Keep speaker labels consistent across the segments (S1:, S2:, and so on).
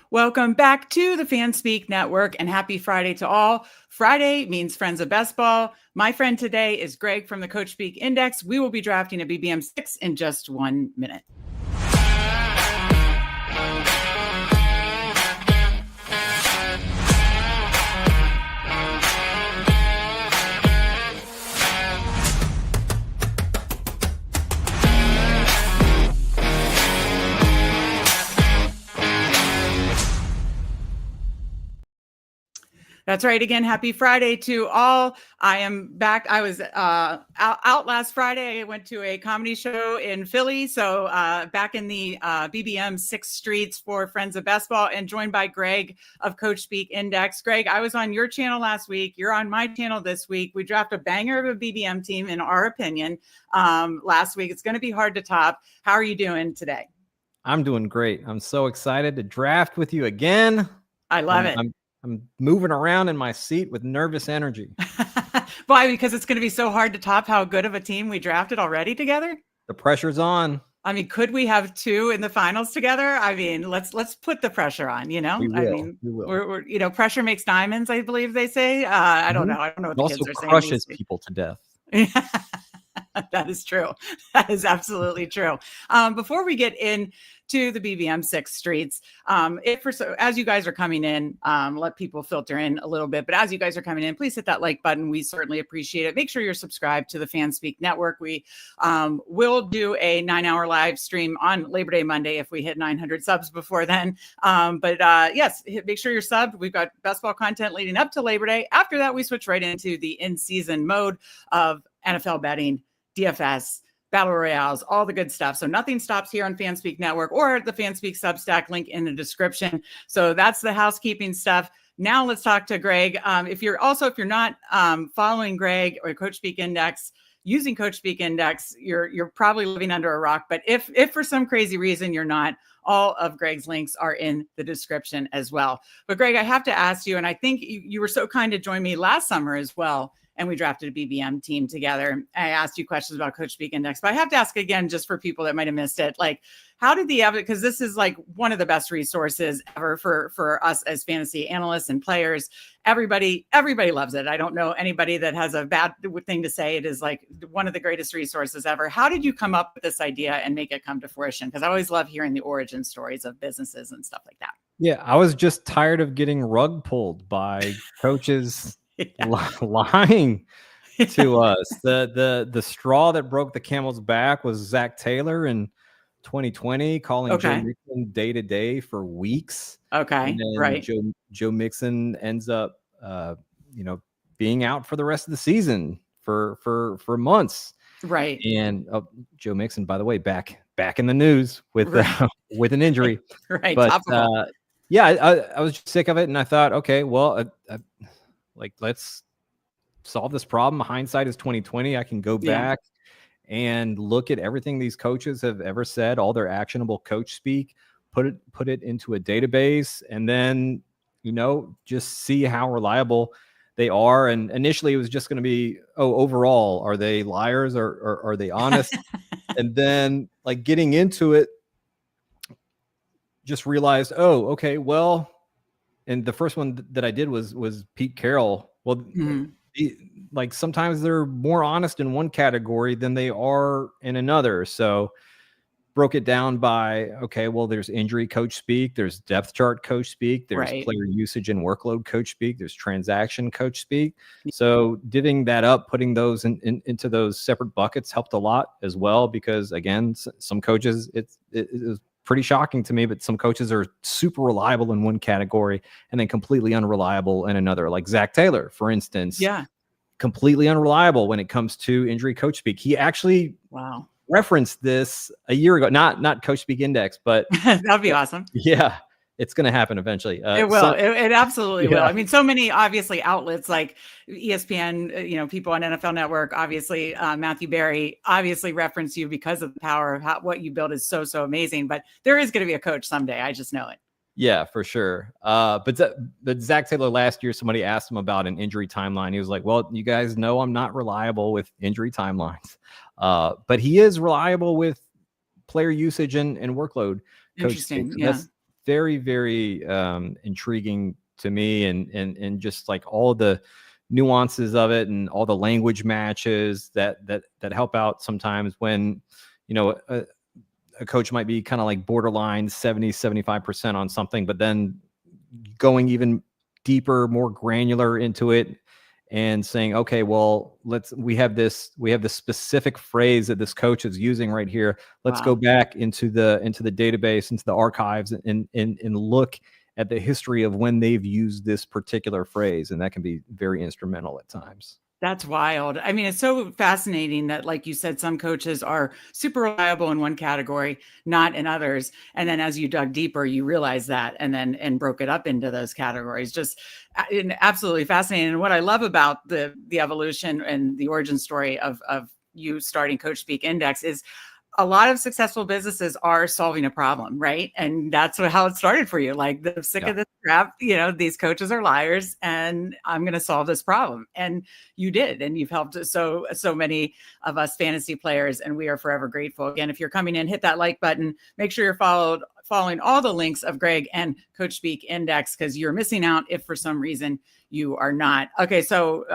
S1: Welcome back to the Fanspeak Network and happy Friday to all. Friday means Friends of Best Ball. My friend today is Greg from the Coachspeak Index. We will be drafting a BBM6 in just 1 minute. That's right. Again, happy Friday to all. I am back. I was out last Friday. I went to a comedy show in Philly. So back in the BBM6 streets for Friends of Best Ball and joined by Greg of Coachspeak Index. Greg, I was on your channel last week. You're on my channel this week. We drafted a banger of a BBM team, in our opinion, last week. It's going to be hard to top. How are you doing today?
S2: I'm doing great. I'm so excited to draft with you again.
S1: I love it.
S2: I'm moving around in my seat with nervous energy.
S1: Why? Because it's going to be so hard to top how good of a team we drafted already together?
S2: The pressure's on.
S1: I mean, could we have two in the finals together? I mean, let's put the pressure on, you know?
S2: We will.
S1: I mean, we're you know, pressure makes diamonds, I believe they say. I don't know. I don't know what
S2: It
S1: the kids
S2: also
S1: are saying.
S2: crushes people to death.
S1: That is true. That is absolutely true. Before we get into the BBM6 streets, as you guys are coming in, let people filter in a little bit. But as you guys are coming in, please hit that like button. We certainly appreciate it. Make sure you're subscribed to the Fanspeak Network. We will do a 9-hour live stream on Labor Day Monday if we hit 900 subs before then. Yes, make sure you're subbed. We've got best ball content leading up to Labor Day. After that, we switch right into the in-season mode of NFL betting, DFS, battle royales, all the good stuff. So nothing stops here on Fanspeak Network or the Fanspeak Substack, link in the description. So that's the housekeeping stuff. Now let's talk to Greg. If you're not following Greg or Coachspeak Index, using Coachspeak Index, you're probably living under a rock. But if for some crazy reason you're not, all of Greg's links are in the description as well. But Greg, I have to ask you, and I think you were so kind to join me last summer as well, and we drafted a BBM team together. I asked you questions about Coachspeak Index, but I have to ask again, just for people that might have missed it, like, how did because this is like one of the best resources ever for us as fantasy analysts and players. Everybody loves it. I don't know anybody that has a bad thing to say. It is like one of the greatest resources ever. How did you come up with this idea and make it come to fruition? Because I always love hearing the origin stories of businesses and stuff like that.
S2: Yeah, I was just tired of getting rug pulled by coaches lying to us. The straw that broke the camel's back was Zach Taylor in 2020 calling Joe Mixon day to day for weeks.
S1: Okay,
S2: and then
S1: right.
S2: Joe Mixon ends up being out for the rest of the season for months.
S1: Right.
S2: And Joe Mixon, by the way, back in the news with with an injury.
S1: Right.
S2: But I was just sick of it, and I thought, okay, well, let's solve this problem. Hindsight is 2020. I can go back and look at everything these coaches have ever said, all their actionable coach speak, put it into a database, and then just see how reliable they are. And initially it was just going to be, overall, are they liars or are they honest? And then getting into it, just realized, okay, well, and the first one that I did was Pete Carroll. Well, sometimes they're more honest in one category than they are in another. So broke it down by, okay, well, there's injury coach speak, there's depth chart coach speak, there's player usage and workload coach speak, there's transaction coach speak. So divvying that up, putting those into those separate buckets helped a lot as well, because again, some coaches, it is pretty shocking to me, but some coaches are super reliable in one category and then completely unreliable in another. Like Zach Taylor, for instance.
S1: Yeah.
S2: Completely unreliable when it comes to injury coach speak. He actually referenced this a year ago, not Coachspeak Index, but
S1: that'd be awesome.
S2: Yeah, it's going to happen eventually.
S1: It will. It absolutely will. I mean, so many obviously outlets like ESPN, people on NFL Network, obviously Matthew Berry obviously reference you because of the power of what you build is so amazing. But there is going to be a coach someday. I just know it.
S2: Yeah, for sure. But Zach Taylor last year, somebody asked him about an injury timeline. He was like, well, you guys know I'm not reliable with injury timelines. But he is reliable with player usage and workload.
S1: Interesting.
S2: That's very, very intriguing to me, and just like all the nuances of it and all the language matches that help out sometimes when, you know, a coach might be kind of like borderline 70-75% on something, but then going even deeper, more granular into it and saying, okay, well, we have this specific phrase that this coach is using right here. Let's go back into the database, into the archives, and look at the history of when they've used this particular phrase. And that can be very instrumental at times.
S1: That's wild. I mean, it's so fascinating that, like you said, some coaches are super reliable in one category, not in others. And then as you dug deeper, you realized that, and broke it up into those categories. Just absolutely fascinating. And what I love about the evolution and the origin story of you starting Coachspeak Index is a lot of successful businesses are solving a problem, right? And that's how it started for you. Like, I'm sick of this crap. You know, these coaches are liars, and I'm going to solve this problem. And you did, and you've helped so many of us fantasy players, and we are forever grateful. Again, if you're coming in, hit that like button. Make sure you're following all the links of Greg and Coachspeak Index, because you're missing out if for some reason you are not. Okay, so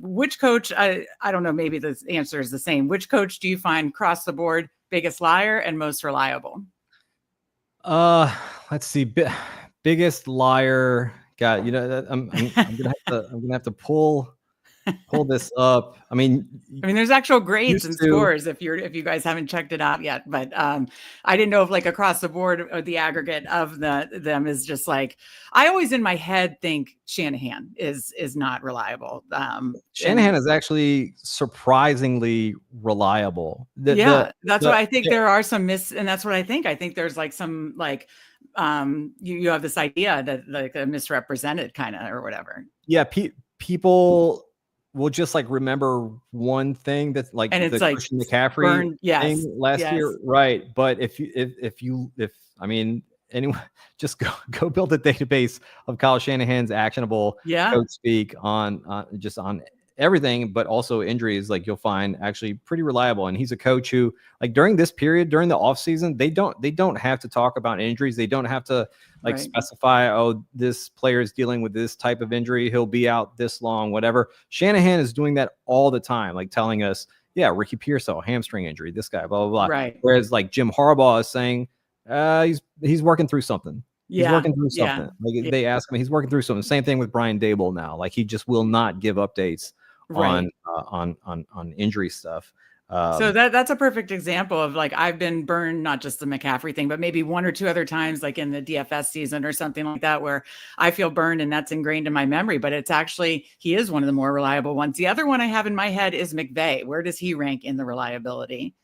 S1: which coach? I don't know. Maybe the answer is the same. Which coach do you find across the board biggest liar and most reliable?
S2: Let's see. Biggest liar. God, you know, I'm gonna have to pull this up. I mean,
S1: there's actual grades and scores if you guys haven't checked it out yet. But I didn't know if, like, across the board, or the aggregate of them is just like, I always in my head think Shanahan is not reliable.
S2: Shanahan is actually surprisingly reliable.
S1: That's what I think. There are some and that's what I think. I think there's like some, like, you have this idea that, like, a misrepresented kind of, or whatever.
S2: Yeah, people will just like remember one thing that's like,
S1: and it's
S2: the
S1: like
S2: Christian McCaffrey thing last year, right? But if I mean, anyone, just go build a database of Kyle Shanahan's actionable coach speak on just on everything, but also injuries. Like, you'll find actually pretty reliable. And he's a coach who, like, during this period, during the off season, they don't have to talk about injuries. They don't have to specify, oh, this player is dealing with this type of injury, he'll be out this long, whatever. Shanahan is doing that all the time, like telling us, yeah, Ricky Pearsall, hamstring injury, this guy, blah, blah, blah.
S1: Right.
S2: Whereas, like, Jim Harbaugh is saying, he's working through something. He's working through something. Like, they ask him, he's working through something. Same thing with Brian Dable now. Like, he just will not give updates on injury stuff.
S1: So that's a perfect example of, like, I've been burned, not just the McCaffrey thing, but maybe one or two other times, like in the DFS season or something like that, where I feel burned and that's ingrained in my memory. But it's actually, he is one of the more reliable ones. The other one I have in my head is McVay. Where does he rank in the reliability?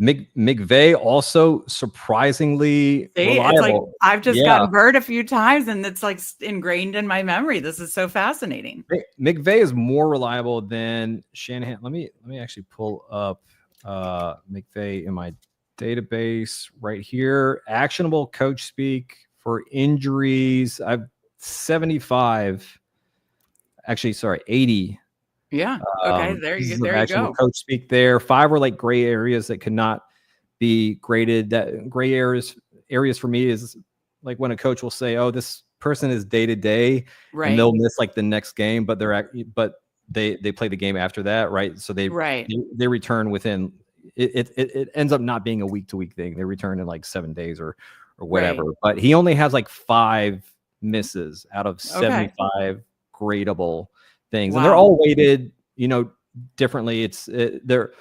S2: McVay also surprisingly reliable.
S1: It's like, I've just gotten burned a few times, and it's like ingrained in my memory. This is so fascinating.
S2: McVay is more reliable than Shanahan. Let me actually pull up McVay in my database right here. Actionable coach speak for injuries. I've 75. Actually, sorry, 80.
S1: Yeah. Okay. There you go.
S2: Coach speak there. 5 were like gray areas that could not be graded. That gray areas for me is like when a coach will say, "Oh, this person is day to day," and they'll miss like the next game, but they play the game after that, right? So they return within. It ends up not being a week to week thing. They return in like 7 days or whatever. Right. But he only has like 5 misses out of 75 gradable things. And they're all weighted, you know, differently. They're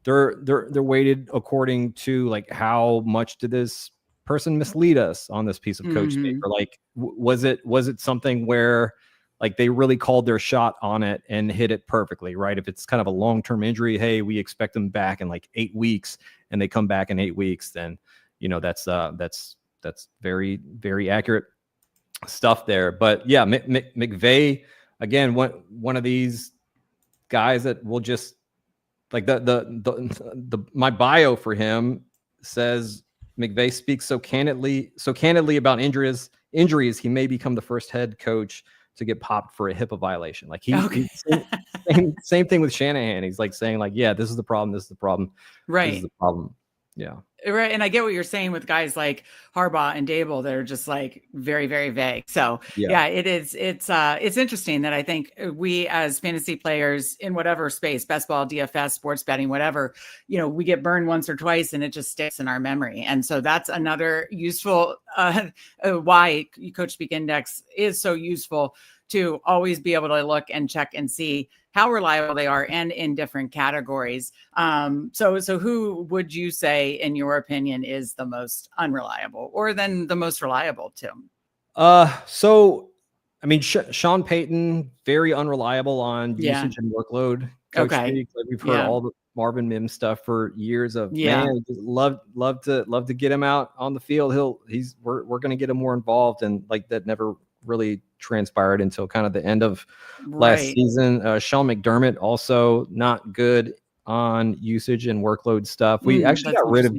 S2: weighted according to, like, how much did this person mislead us on this piece of coach speak, or like, was it something where, like, they really called their shot on it and hit it perfectly, right? If it's kind of a long-term injury, hey, we expect them back in like 8 weeks, and they come back in 8 weeks, then, you know, that's very, very accurate stuff there. But yeah, McVay, again, one of these guys that will just, like, my bio for him says McVay speaks so candidly about injuries, he may become the first head coach to get popped for a HIPAA violation. Like, same thing with Shanahan. He's like saying, like, yeah, this is the problem. Right. This is the problem. Yeah.
S1: Right. And I get what you're saying with guys like Harbaugh and Dable that are just like very, very vague. So yeah, it is. It's interesting that I think we as fantasy players in whatever space, best ball, DFS, sports betting, whatever, we get burned once or twice and it just sticks in our memory. And so that's another useful why Coachspeak Index is so useful, to always be able to look and check and see how reliable they are and in different categories. So who would you say, in your opinion, is the most unreliable, or then the most reliable too?
S2: So I mean, Sean Payton, very unreliable on usage and workload.
S1: Okay.
S2: Like we've heard all the Marvin Mims stuff for years of, man, just love to get him out on the field. We're going to get him more involved. And like that never really transpired until kind of the end of last season. Sean McDermott, also not good on usage and workload stuff. We actually got rid of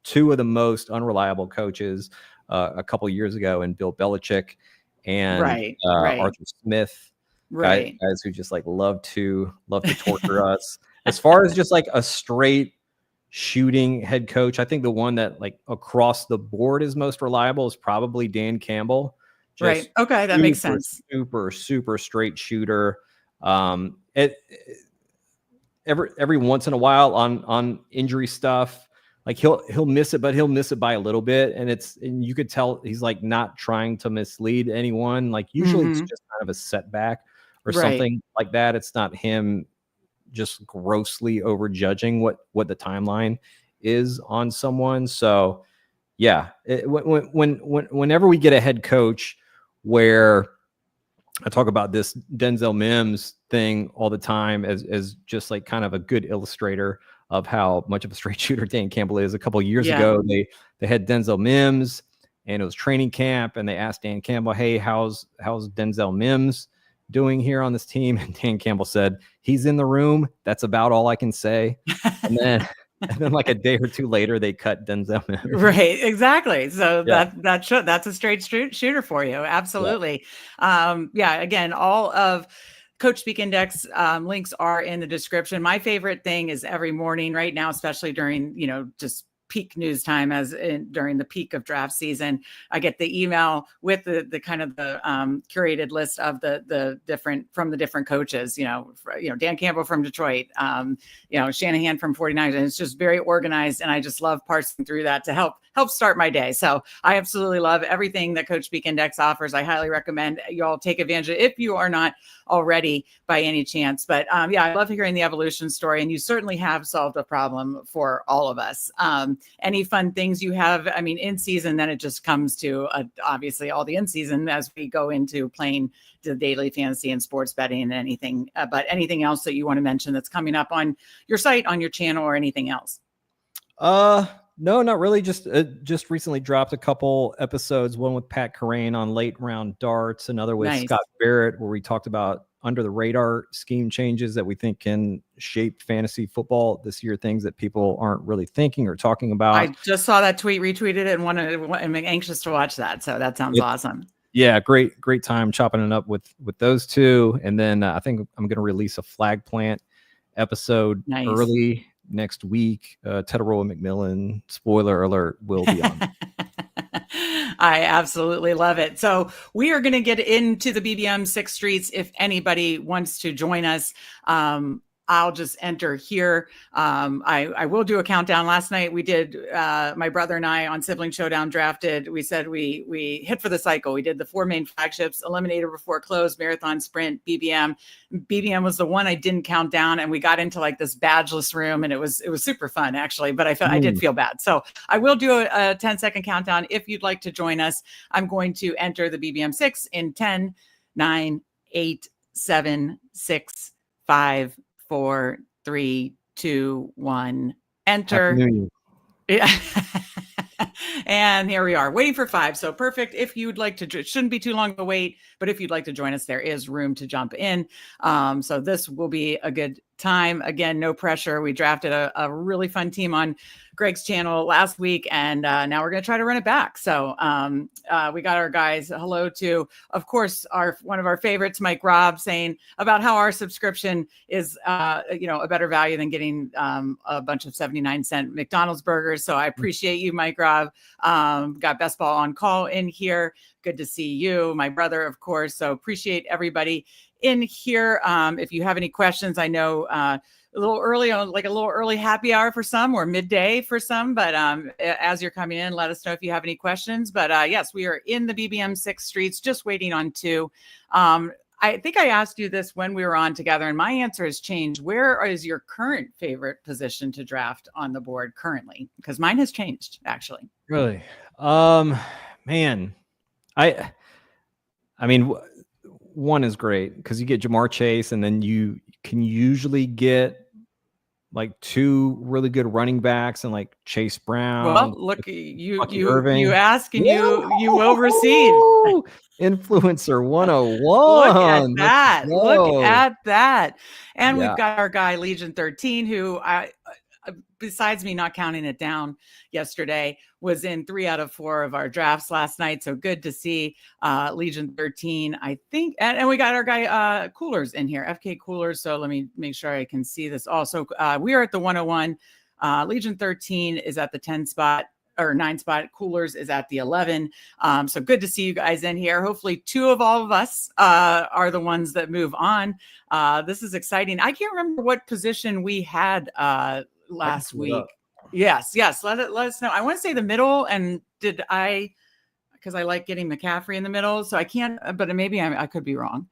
S2: two of the most unreliable coaches a couple of years ago, in Bill Belichick and Arthur Smith, guys who just like love to torture us. As far as just like a straight shooting head coach, I think the one that like across the board is most reliable is probably Dan Campbell.
S1: Just okay, that makes sense.
S2: Super straight shooter. Every once in a while on injury stuff, like he'll miss it, but he'll miss it by a little bit, and you could tell he's like not trying to mislead anyone. Like usually it's just kind of a setback or something like that. It's not him just grossly overjudging what the timeline is on someone. So yeah, whenever we get a head coach, where I talk about this Denzel Mims thing all the time as just like kind of a good illustrator of how much of a straight shooter Dan Campbell is. A couple of years ago, they had Denzel Mims, and it was training camp, and they asked Dan Campbell, "Hey, how's Denzel Mims doing here on this team?" And Dan Campbell said, "He's in the room. That's about all I can say." And then like a day or two later, they cut Denzel Mims.
S1: Right, exactly. So that's a straight shooter for you. Absolutely. Again, all of Coachspeak Index links are in the description. My favorite thing is every morning right now, especially during, just peak news time during the peak of draft season, I get the email with the kind of the curated list of the different coaches, Dan Campbell from Detroit, Shanahan from 49ers, and it's just very organized. And I just love parsing through that to help start my day. So I absolutely love everything that Coachspeak Index offers. I highly recommend you all take advantage of it if you are not already by any chance. But I love hearing the evolution story, and you certainly have solved a problem for all of us. Any fun things you have? I mean, in season, then it just comes to obviously all the in season as we go into playing the daily fantasy and sports betting and anything. But anything else that you want to mention that's coming up on your site, on your channel, or anything else?
S2: No, not really. Just recently dropped a couple episodes. One with Pat Carrain on late round darts. Another with Scott Barrett, where we talked about under the radar scheme changes that we think can shape fantasy football this year. Things that people aren't really thinking or talking about.
S1: I just saw that tweet, retweeted it, and I'm anxious to watch that. So that sounds awesome.
S2: Yeah, great time chopping it up with those two. And then I think I'm going to release a flag plant episode early next week. Tetaroa McMillan, spoiler alert, will be on.
S1: I absolutely love it. So we are going to get into the BBM6 streets. If anybody wants to join us, I'll just enter here. I will do a countdown. Last night we did, my brother and I on Sibling Showdown drafted. We said we hit for the cycle. We did the 4 main flagships: Eliminator Before Close, Marathon, Sprint, BBM. BBM was the one I didn't count down, and we got into like this badgeless room, and it was super fun actually. But I did feel bad. So I will do a 10-second countdown. If you'd like to join us, I'm going to enter the BBM6 in 10, 9, 8, 7, 6, 5, 4, 3, 2, 1. Enter. Yeah. And here we are waiting for 5. So perfect. If you'd like to, it shouldn't be too long to wait, but if you'd like to join us, there is room to jump in. So this will be a good time. Again, no pressure. We drafted a really fun team on Greg's channel last week, and now we're going to try to run it back. So we got our guys. Hello to, of course, one of our favorites, Mike Robb, saying about how our subscription is, a better value than getting a bunch of 79-cent McDonald's burgers. So I appreciate you, Mike Robb. Got Best Ball on Call in here. Good to see you, my brother, of course. So appreciate everybody in here. If you have any questions, I know a little early happy hour for some, or midday for some, but as you're coming in, let us know if you have any questions. But yes, we are in the BBM6 streets, just waiting on 2. I think I asked you this when we were on together, and my answer has changed. Where is your current favorite position to draft on the board currently? Because mine has changed, actually.
S2: Really? Man, I mean, one is great because you get Jamar Chase, and then you can usually get like 2 really good running backs and like Chase Brown.
S1: Well, look, you ask and
S2: Whoa!
S1: you will receive.
S2: Influencer 101.
S1: Look at that. Look at that. And
S2: Yeah.
S1: we've got our guy Legion 13, who besides me not counting it down yesterday, was in 3 out of 4 of our drafts last night. So good to see Legion 13, I think. And we got our guy Coolers in here, FK Coolers. So let me make sure I can see this also. We are at the 101. Legion 13 is at the 10 spot. Or 9 spot. Coolers is at the 11. So good to see you guys in here. Hopefully 2 of all of us are the ones that move on. This is exciting. I can't remember what position we had last week. Yes. Let us know. I want to say the middle. And because I like getting McCaffrey in the middle. So I can't, but maybe I could be wrong.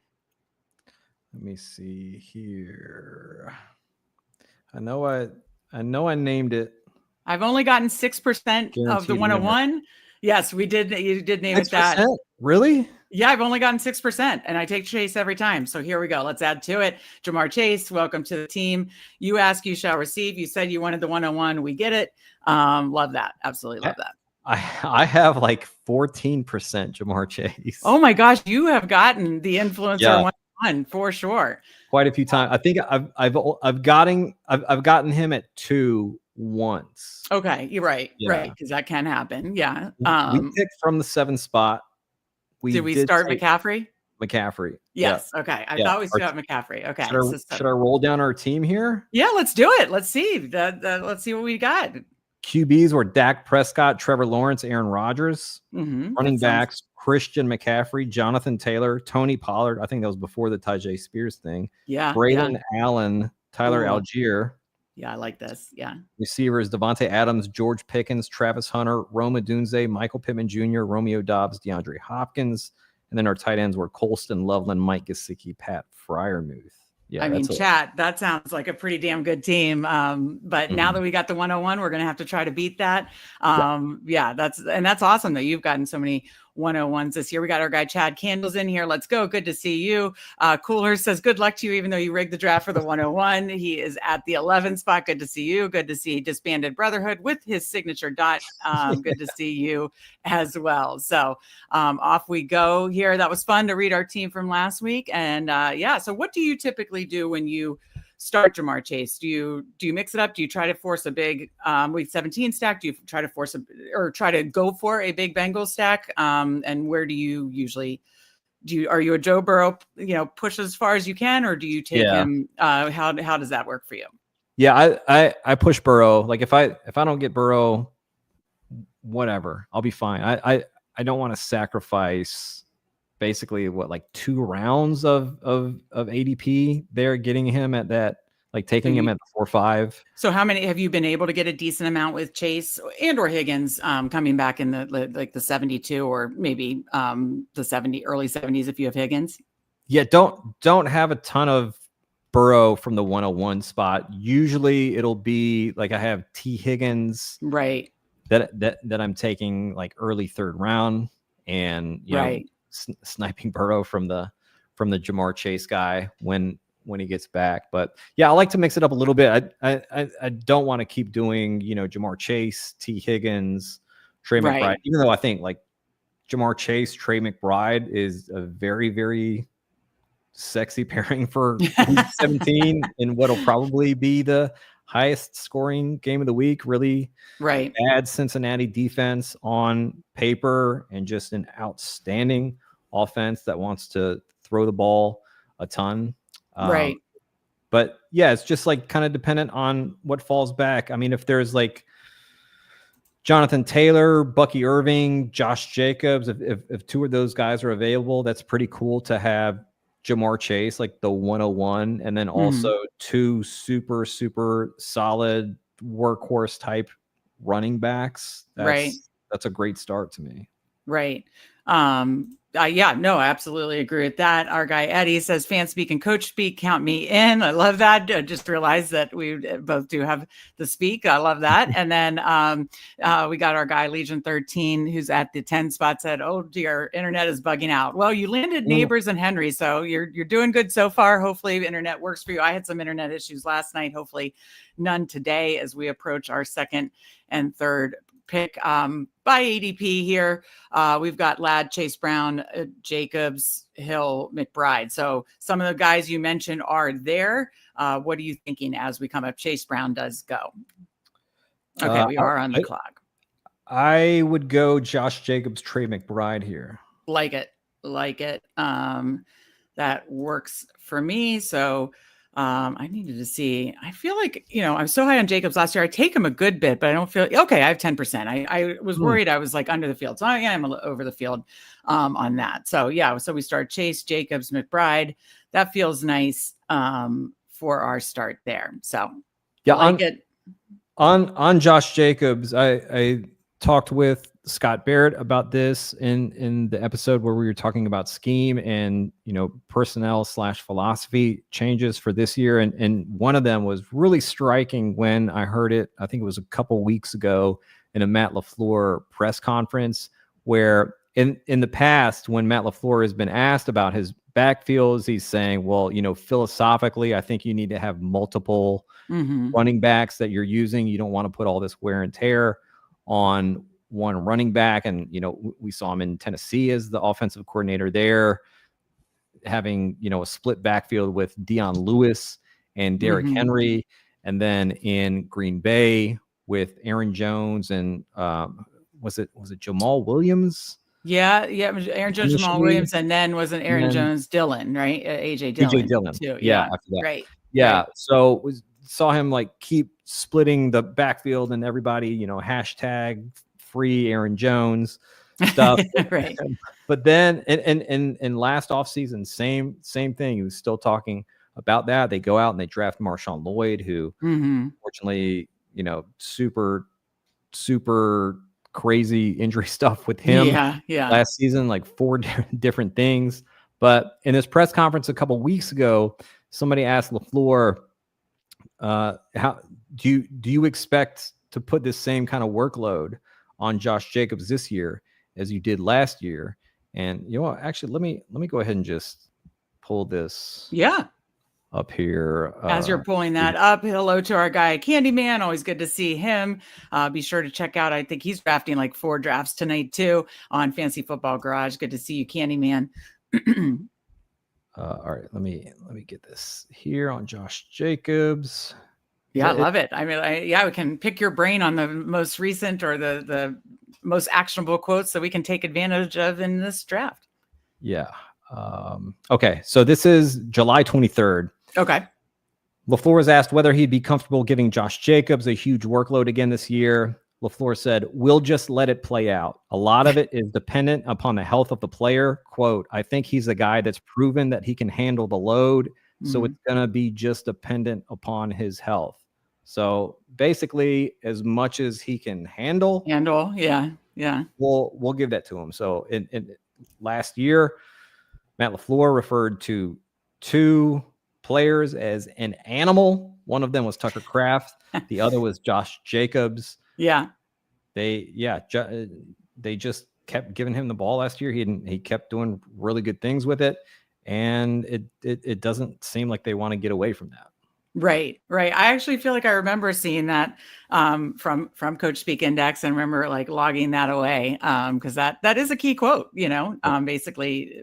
S2: Let me see here. I know I named it.
S1: I've only gotten 6% of the 101. Winner. Yes, we did. You did name 6%? It that.
S2: Really?
S1: Yeah, I've only gotten 6%, and I take Chase every time. So here we go. Let's add to it. Jamar Chase, welcome to the team. You ask, you shall receive. You said you wanted the 101. We get it. Love that. Absolutely love that.
S2: I have like 14% Jamar Chase.
S1: Oh my gosh, you have gotten the influencer 101 for sure.
S2: Quite a few times. I think I've gotten him at 2 once.
S1: Okay, you're right. Yeah. Right, because that can happen. Yeah.
S2: We picked from the 7 spot.
S1: Did we start McCaffrey?
S2: McCaffrey.
S1: Yes. Yeah. Okay. I thought we still have McCaffrey. Okay.
S2: Should I roll down our team here?
S1: Yeah, let's do it. Let's see. Let's see what we got.
S2: QBs were Dak Prescott, Trevor Lawrence, Aaron Rodgers. Running backs, Christian McCaffrey, Jonathan Taylor, Tony Pollard. I think that was before the Tajay Spears thing.
S1: Yeah.
S2: Braylon Allen, Tyler Algier.
S1: Yeah, I like this. Yeah.
S2: Receivers, Devontae Adams, George Pickens, Travis Hunter, Roma Dunze, Michael Pittman Jr., Romeo Dobbs, DeAndre Hopkins. And then our tight ends were Colston, Loveland, Mike Gesicki, Pat Fryermuth. Yeah,
S1: I mean, chat, that sounds like a pretty damn good team. But now that we got the 101, we're going to have to try to beat that. Yeah, that's awesome that you've gotten so many 101s this year. We got our guy Chad Candles in here. Let's go. Good to see you. Cooler says good luck to you, even though you rigged the draft for the 101. He is at the 11 spot. Good to see you. Good to see Disbanded Brotherhood with his signature dot. Good to see you as well. So off we go here. That was fun to read our team from last week. And so what do you typically do when you start Jamar Chase? Do you mix it up? Do you try to force a big week 17 stack? Do you try to go for a big Bengals stack? And where do you usually are you a Joe Burrow, push as far as you can, or do you take him? How does that work for you?
S2: Yeah, I push Burrow. Like if I don't get Burrow, whatever, I'll be fine. I don't want to sacrifice basically 2 rounds of ADP there, getting him at that, like taking him at the 4-5. So
S1: how many have you been able to get a decent amount with Chase and or Higgins coming back in the 72 or maybe the 70 early 70s if you have Higgins?
S2: Yeah, don't have a ton of Burrow from the 101 spot. Usually it'll be like I have T Higgins
S1: right
S2: that I'm taking like early 3rd round, and sniping Burrow from the Jamar Chase guy when he gets back. But yeah, I like to mix it up a little bit. I don't want to keep doing Jamar Chase, T Higgins, Trey McBride, even though I think like Jamar Chase, Trey McBride is a very, very sexy pairing for week 17 in what'll probably be the highest scoring game of the week. Really bad Cincinnati defense on paper and just an outstanding offense that wants to throw the ball a ton. But yeah, it's just like kind of dependent on what falls back. I mean, if there's like Jonathan Taylor, Bucky Irving, Josh Jacobs, if two of those guys are available, that's pretty cool to have Jamar Chase, like the 101, and then also two super solid workhorse type running backs. That's a great start to me.
S1: Yeah, no, I absolutely agree with that. Our guy Eddie says Fanspeak and Coachspeak, count me in. I love that. I just realized that we both do have the speak. I love that. And then we got our guy Legion 13, who's at the 10 spot, said, "Oh dear, internet is bugging out." Well, you landed Neighbors and Henry, so you're doing good so far. Hopefully the internet works for you. I had some internet issues last night. Hopefully none today as we approach our second and third pick by ADP here. We've got Ladd, Chase Brown, Jacobs, Hill, McBride. So some of the guys you mentioned are there. What are you thinking as we come up? Chase Brown does go. Okay, we are on the clock.
S2: I would go Josh Jacobs, Trey McBride here.
S1: Like it. That works for me. So I needed to see. I feel like, I was so high on Jacobs last year. I take him a good bit, but I don't feel okay. I have 10%. I was worried I was like under the field. So I am over the field on that. So yeah. So we start Chase, Jacobs, McBride. That feels nice for our start there. So yeah,
S2: on Josh Jacobs, I talked with Scott Barrett about this in the episode where we were talking about scheme and, personnel / philosophy changes for this year. And one of them was really striking when I heard it. I think it was a couple weeks ago in a Matt LaFleur press conference where in the past, when Matt LaFleur has been asked about his backfields, he's saying, well, philosophically, I think you need to have multiple running backs that you're using. You don't want to put all this wear and tear on one running back. And, we saw him in Tennessee as the offensive coordinator there, having, a split backfield with Dion Lewis and Derrick Henry. And then in Green Bay with Aaron Jones and was it Jamal Williams?
S1: Yeah. Aaron Jones, Jamal Williams, and then wasn't Aaron Jones, Dillon, right? AJ Dillon too.
S2: Yeah. After that.
S1: Right.
S2: Yeah. Right. So saw him like keep splitting the backfield and everybody, hashtag free Aaron Jones stuff.
S1: Right.
S2: But then in last offseason, same thing. He was still talking about that. They go out and they draft Marshawn Lloyd, who fortunately, super crazy injury stuff with him last season, like 4 different things. But in his press conference a couple weeks ago, somebody asked LaFleur, how do you expect to put this same kind of workload on Josh Jacobs this year as you did last year? And actually, let me go ahead and just pull this up here.
S1: As you're pulling that up, hello to our guy Candyman. Always good to see him. Be sure to check out. I think he's drafting like 4 drafts tonight too on Fantasy Football Garage. Good to see you, Candyman.
S2: All right, let me get this here on Josh Jacobs.
S1: Yeah, I love it. I mean, we can pick your brain on the most recent or the most actionable quotes that we can take advantage of in this draft.
S2: Yeah. Okay, so this is July 23rd.
S1: Okay.
S2: LaFleur was asked whether he'd be comfortable giving Josh Jacobs a huge workload again this year. LaFleur said, "We'll just let it play out. A lot of it is dependent upon the health of the player. Quote, I think he's a guy that's proven that he can handle the load. So it's going to be just dependent upon his health." So basically, as much as he can handle.
S1: Yeah.
S2: We'll give that to him. So in last year, Matt LaFleur referred to 2 players as an animal. One of them was Tucker Kraft. The other was Josh Jacobs.
S1: Yeah.
S2: They just kept giving him the ball last year. He kept doing really good things with it. And it doesn't seem like they want to get away from that.
S1: Right. I actually feel like I remember seeing that from Coachspeak Index, and remember like logging that away because that is a key quote. Basically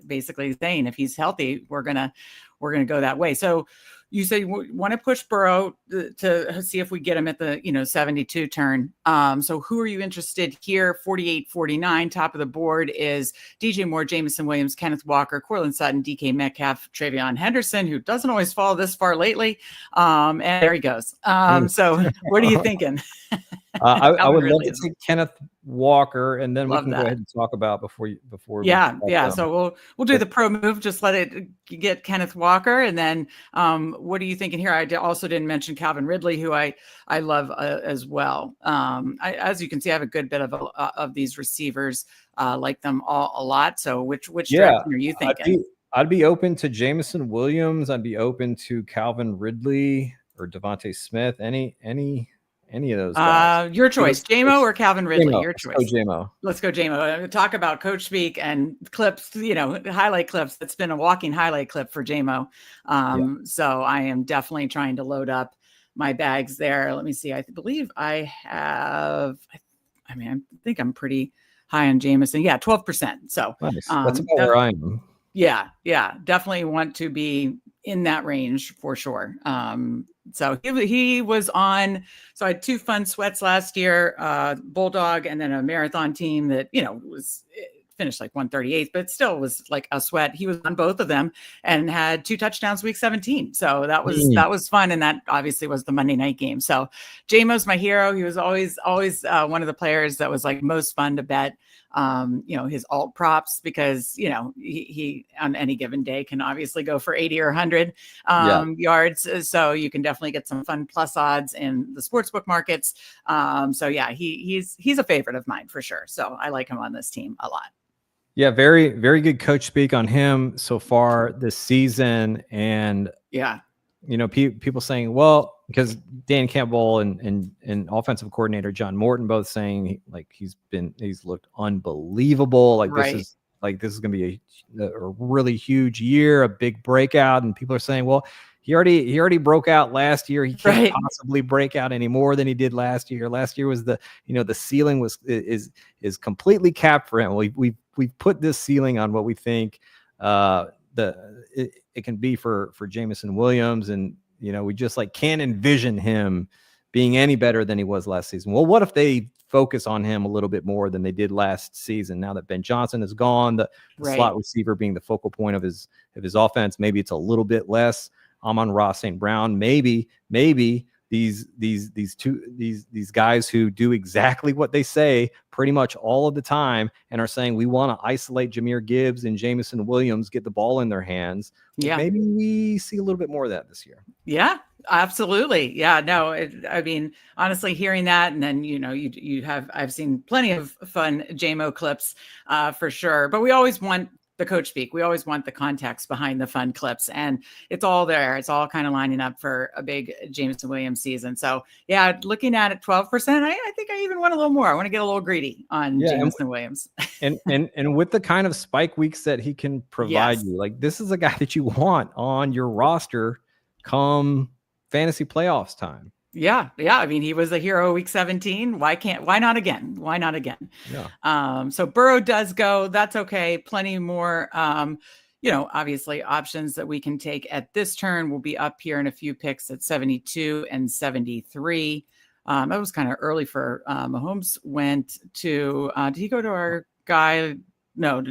S1: saying if he's healthy, we're gonna go that way. So you say you want to push Burrow to see if we get him at the 72 turn. So who are you interested here? 48-49, top of the board is DJ Moore, Jameson Williams, Kenneth Walker, Cortland Sutton, DK Metcalf, Travion Henderson, who doesn't always fall this far lately. And there he goes. So what are you thinking?
S2: I would love to take Kenneth Walker, and then we can go ahead and talk about before.
S1: Yeah. So we'll do the pro move. Just let it get Kenneth Walker, and then what are you thinking here? I also didn't mention Calvin Ridley, who I love as well. As you can see, I have a good bit of these receivers. Like them all a lot. So which direction are you thinking?
S2: I'd be open to Jameson Williams. I'd be open to Calvin Ridley or Devontae Smith. Any of those guys.
S1: Your choice, JMO or Calvin Ridley. Your choice.
S2: Let's
S1: go JMO. Talk about Coachspeak and clips, highlight clips. That's been a walking highlight clip for JMO. So I am definitely trying to load up my bags there. Let me see. I believe I have, I think I'm pretty high on Jameson. Yeah, 12%. So
S2: nice. That's about where I am.
S1: Yeah, definitely want to be in that range for sure. So he was on. So I had 2 fun sweats last year, Bulldog, and then a marathon team that was finished like 138th, but still was like a sweat. He was on both of them and had 2 touchdowns week 17. So that was fun, and that obviously was the Monday night game. So JMO's my hero. He was always one of the players that was like most fun to bet. His alt props, because he on any given day can obviously go for 80 or 100 yards. So you can definitely get some fun plus odds in the sportsbook markets. So yeah, he's a favorite of mine for sure. So I like him on this team a lot.
S2: Yeah, very, very good coach speak on him so far this season. And people saying, well, because Dan Campbell and offensive coordinator John Morton both saying he's looked unbelievable. This is going to be a really huge year, a big breakout. And people are saying, well, he already broke out last year. He can't possibly break out any more than he did last year. Last year was the ceiling is completely capped for him. We've put this ceiling on what we think it can be for Jameson Williams, and we just can't envision him being any better than he was last season. Well, what if they focus on him a little bit more than they did last season? Now that Ben Johnson is gone, the slot receiver being the focal point of his offense, maybe it's a little bit less. Amon-Ra St. Brown, maybe these guys who do exactly what they say pretty much all of the time and are saying we want to isolate Jahmyr Gibbs and Jameson Williams, get the ball in their hands. Yeah, maybe we see a little bit more of that this year.
S1: Yeah, absolutely. Yeah, no, honestly, hearing that, and then I've seen plenty of fun JMO clips for sure, but we always want the coach speak. We always want the context behind the fun clips, and it's all there. It's all kind of lining up for a big Jameson Williams season. So yeah, looking at it 12%, I think I even want a little more. I want to get a little greedy on Jameson Williams.
S2: and with the kind of spike weeks that he can provide you, this is a guy that you want on your roster come fantasy playoffs time.
S1: Yeah. He was a hero week 17. Why not again? Yeah. So Burrow does go. That's okay. Plenty more, obviously options that we can take at this turn. We'll be up here in a few picks at 72 and 73. That was kind of early for Mahomes. Went to, did he go to our guy? No,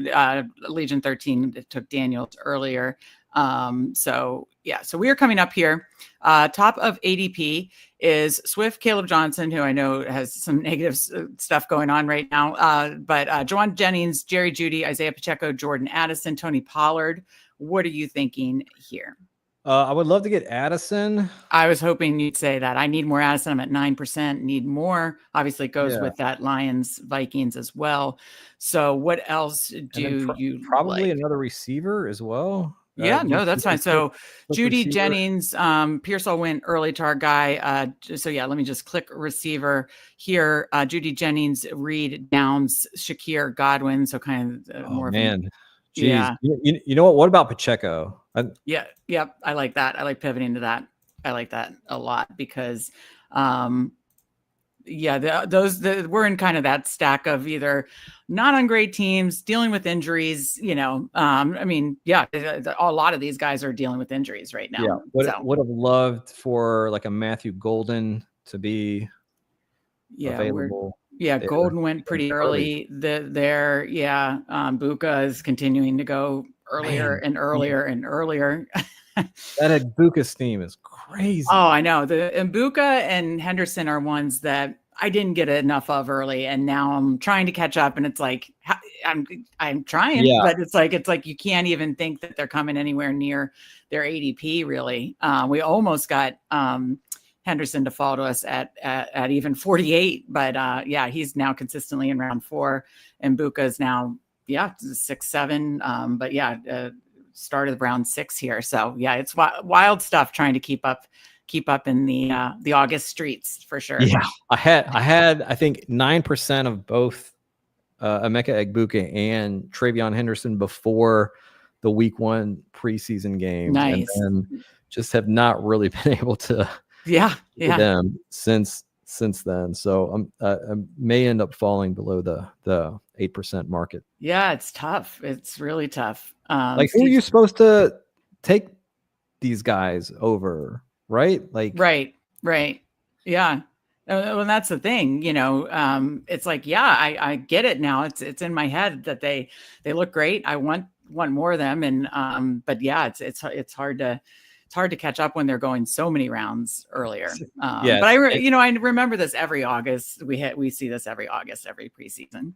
S1: Legion 13. It took Daniels earlier. So we are coming up here. Top of ADP is Swift, Caleb Johnson, who I know has some negative stuff going on right now. But Juwan Jennings, Jerry Jeudy, Isaiah Pacheco, Jordan Addison, Tony Pollard. What are you thinking here?
S2: I would love to get Addison.
S1: I was hoping you'd say that. I need more Addison. I'm at 9%. Need more. Obviously, it goes with that Lions Vikings as well. So, what else do you
S2: probably
S1: like?
S2: Another receiver as well?
S1: Yeah, no, that's fine. So Jeudy, Jennings, Pearsall went early to our guy. Let me just click receiver here. Jeudy, Jennings, Reed, Downs, Shakir, Godwin. So kind of more of
S2: man. Jeez. Yeah. You know what? What about Pacheco?
S1: Yep. I like that. I like pivoting to that. like that a lot because, yeah, we're in kind of that stack of either not on great teams, dealing with injuries. I mean, yeah, a lot of these guys are dealing with injuries right now.
S2: Yeah, would have loved for like a Matthew Golden to be available.
S1: Golden went pretty early there. Yeah, Buka is continuing to go earlier and earlier and earlier.
S2: That Ibuka team is crazy.
S1: Oh, I know. The Mbuka and Henderson are ones that I didn't get enough of early, and now I'm trying to catch up. And it's like I'm trying, but it's like you can't even think that they're coming anywhere near their ADP. Really, we almost got Henderson to fall to us at even 48, but yeah, he's now consistently in round 4, and Mbuka is now 6, 7. But yeah. Start of round 6 here. So yeah, it's wild stuff trying to keep up in the August streets for sure.
S2: Yeah. I had, I think 9% of both Emeka Egbuka and Travion Henderson before the week 1 preseason games.
S1: Nice.
S2: And then just have not really been able to them since then. So I may end up falling below the 8% market.
S1: Yeah, it's tough. It's really tough.
S2: Who are you supposed to take these guys over? Right.
S1: Right. Yeah. Well, that's the thing, it's like, I get it now. It's in my head that they look great. I want more of them. And, but yeah, it's hard to catch up when they're going so many rounds earlier. But I remember this every August. We see this every August, every preseason.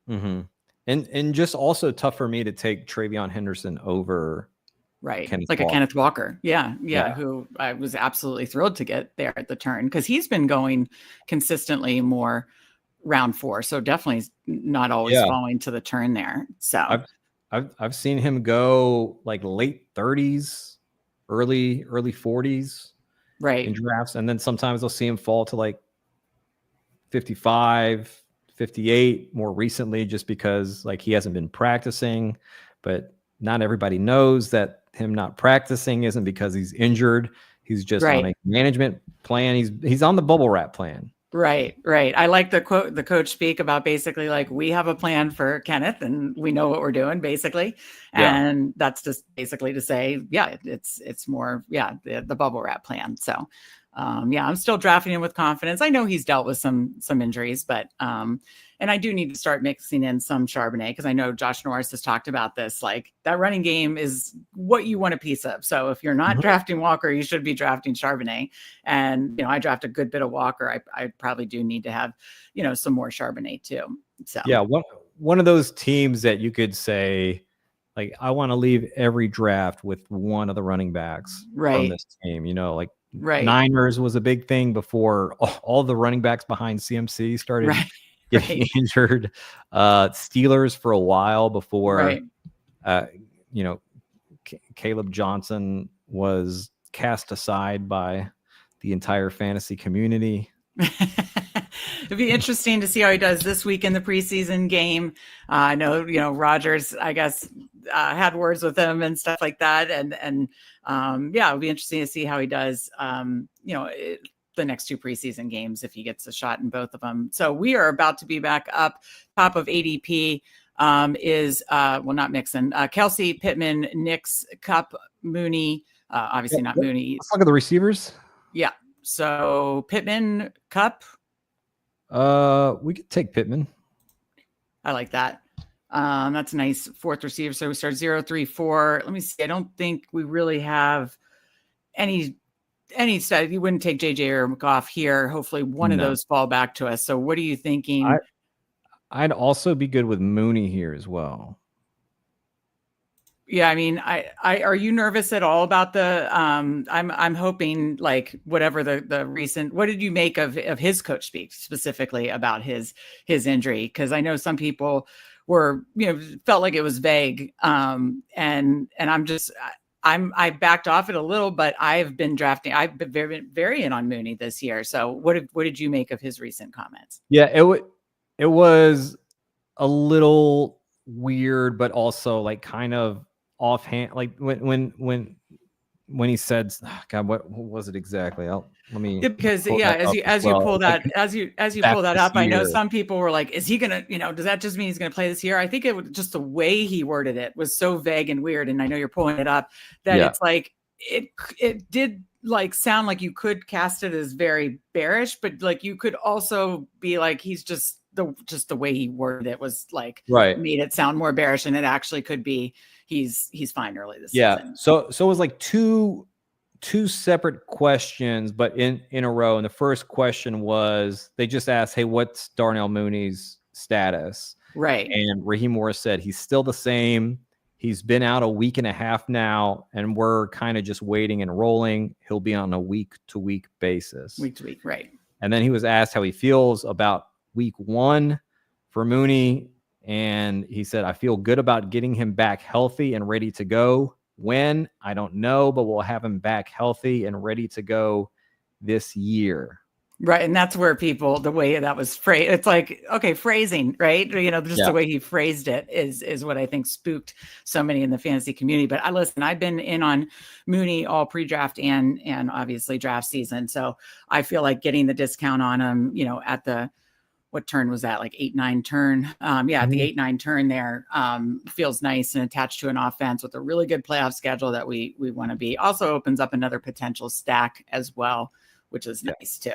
S2: Mm-hmm. And just also tough for me to take Travion Henderson over.
S1: Right. A Kenneth Walker. Yeah. Who I was absolutely thrilled to get there at the turn because he's been going consistently more round 4. So definitely not always falling to the turn there. So
S2: I've seen him go like late 30s, early 40s in drafts. And then sometimes I'll see him fall to like 55, 58 more recently, just because like he hasn't been practicing, but not everybody knows that him not practicing isn't because he's injured. He's just on a management plan. He's on the bubble wrap plan.
S1: Right. I like the quote the coach speak about basically like we have a plan for Kenneth and we know what we're doing basically. And that's just basically to say, it's more, the bubble wrap plan. So I'm still drafting him with confidence. I know he's dealt with some injuries, but and I do need to start mixing in some Charbonnet because I know Josh Norris has talked about this. Like that running game is what you want a piece of. So if you're not drafting Walker, you should be drafting Charbonnet. And I draft a good bit of Walker. I probably do need to have some more Charbonnet too. So
S2: one of those teams that you could say, like, I want to leave every draft with one of the running backs from this team. Niners was a big thing before all the running backs behind CMC started getting injured. Steelers for a while before, Caleb Johnson was cast aside by the entire fantasy community.
S1: It'd be interesting to see how he does this week in the preseason game. I know, Rodgers, I guess, had words with him and stuff like that. And it'll be interesting to see how he does, the next 2 preseason games, if he gets a shot in both of them. So we are about to be back up top of ADP is, not Mixon, Kelsey, Pittman, Nix, Kupp, Mooney, obviously not Mooney.
S2: Let's look at the receivers.
S1: Yeah. So Pittman, Kupp.
S2: We could take Pittman.
S1: I like that. That's a nice 4th receiver. So we start 0, 3, 4. Let me see. I don't think we really have any stuff. You wouldn't take JJ or McGough here. Hopefully one of those fall back to us. So what are you thinking?
S2: I'd also be good with Mooney here as well.
S1: Yeah, I mean, I are you nervous at all about the I'm hoping like whatever the recent, what did you make of his coach speak specifically about his injury? Because I know some people were, felt like it was vague. And I backed off it a little, but I've been very in on Mooney this year. So what did you make of his recent comments?
S2: Yeah, it was a little weird, but also like kind of offhand. Like when when he said, oh, God, what was it exactly? Let me
S1: because
S2: pull that up
S1: as you pull that as you
S2: back
S1: pull that
S2: this
S1: up, I know
S2: year.
S1: some people were like, is he gonna, does that just mean he's gonna play this year? I think it was just the way he worded it was so vague and weird, and I know you're pulling it up, that it's like it did like sound like you could cast it as very bearish, but like you could also be like, he's just the way he worded it was like made it sound more bearish, and it actually could be he's fine early this season.
S2: So it was like two separate questions, but in a row. And the first question was, they just asked, hey, what's Darnell Mooney's status?
S1: Right.
S2: And Raheem Morris said he's still the same. He's been out a week and a half now, and we're kind of just waiting and rolling. He'll be on a week-to-week basis.
S1: Week to week, right.
S2: And then he was asked how he feels about week 1 for Mooney. And he said, I feel good about getting him back healthy and ready to go. When? I don't know, but we'll have him back healthy and ready to go this year.
S1: Right. And that's where the way that was phrased, it's like, okay, phrasing, right? Just the way he phrased it is what I think spooked so many in the fantasy community. But I've been in on Mooney all pre-draft and obviously draft season. So I feel like getting the discount on him, at the, what turn was that? Like 8-9 turn. At the 8-9 turn there, feels nice and attached to an offense with a really good playoff schedule that we want to be. Also opens up another potential stack as well, which is nice too.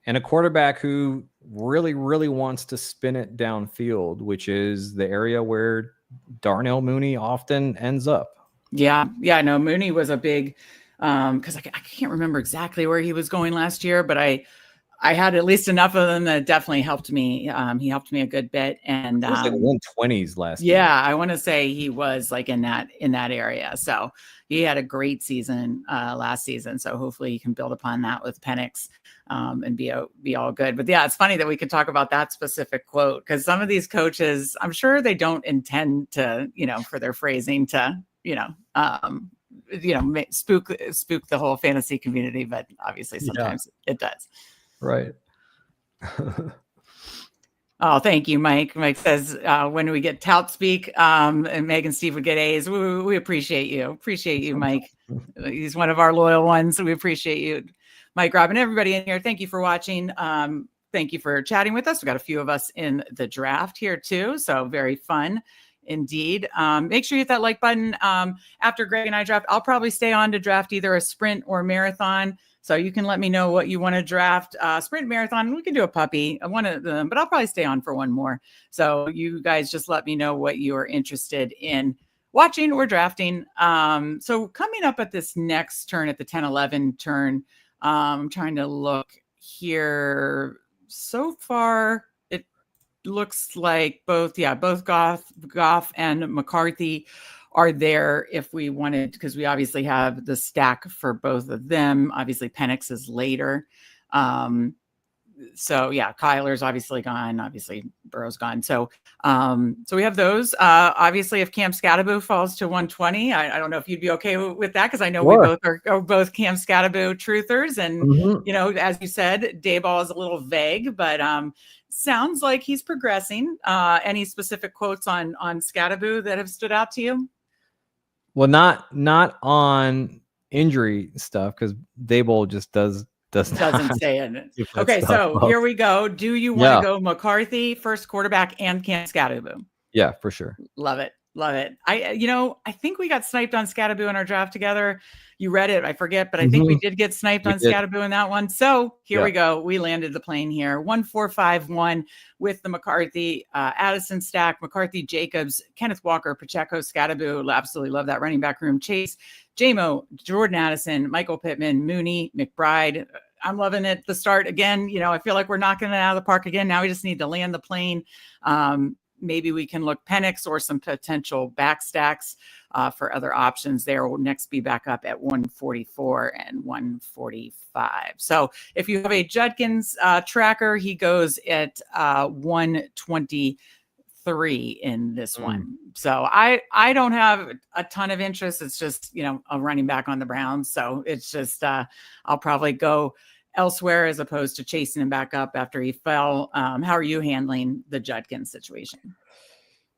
S2: And a quarterback who really, really wants to spin it downfield, which is the area where Darnell Mooney often ends up.
S1: Yeah. No, Mooney was a big, because I can't remember exactly where he was going last year, but I had at least enough of them that definitely helped me. He helped me a good bit, and
S2: it was like 120s last year.
S1: Yeah, I want to say he was like in that area. So he had a great season last season. So hopefully he can build upon that with Penix and be all good. But yeah, it's funny that we could talk about that specific quote, because some of these coaches, I'm sure they don't intend to, for their phrasing to, spook the whole fantasy community, but obviously sometimes it does.
S2: Right.
S1: Oh, thank you, Mike. Mike says, when we get Coachspeak, and Meg and Steve would get A's. We appreciate you. Appreciate you, Mike. He's one of our loyal ones. So we appreciate you, Mike, Rob, and everybody in here. Thank you for watching. Thank you for chatting with us. We got a few of us in the draft here too. So very fun indeed. Make sure you hit that like button. After Greg and I draft, I'll probably stay on to draft either a sprint or marathon. So you can let me know what you want to draft. Sprint, marathon, we can do a puppy, one of them, but I'll probably stay on for one more. So you guys just let me know what you are interested in watching or drafting. So coming up at this next turn, at the 10-11 turn, I'm trying to look here. So far, it looks like both Goff and McCarthy are there if we wanted, because we obviously have the stack for both of them. Obviously, Penix is later. So yeah, Kyler's obviously gone. Obviously, Burrow's gone. So we have those. Obviously, if Cam Scatterbo falls to 120, I don't know if you'd be okay with that, because I know we both are both Cam Scatterbo truthers. And, as you said, Dayball is a little vague, but sounds like he's progressing. Any specific quotes on Scatterbo that have stood out to you?
S2: Well, not on injury stuff, because Dayball just doesn't
S1: say it. Okay, so here we go. Do you want to go McCarthy, first quarterback, and Cam Scatterbo?
S2: Yeah, for sure.
S1: Love it. I think we got sniped on Scatterbo in our draft together. You read it, I forget, but I think we did get sniped on Scatterbo in that one. So here we go. We landed the plane here. 1-4-5-1 with the McCarthy, Addison stack, McCarthy, Jacobs, Kenneth Walker, Pacheco, Scatterbo. Absolutely love that running back room. Chase, JMO, Jordan Addison, Michael Pittman, Mooney, McBride. I'm loving it. The start again, I feel like we're knocking it out of the park again. Now we just need to land the plane. Maybe we can look Penix or some potential back stacks for other options there. We'll next be back up at 144 and 145. So if you have a Judkins tracker, he goes at 123 in this one. So I don't have a ton of interest. It's just, a running back on the Browns. So it's just, I'll probably go elsewhere as opposed to chasing him back up after he fell. How are you handling the Judkins situation?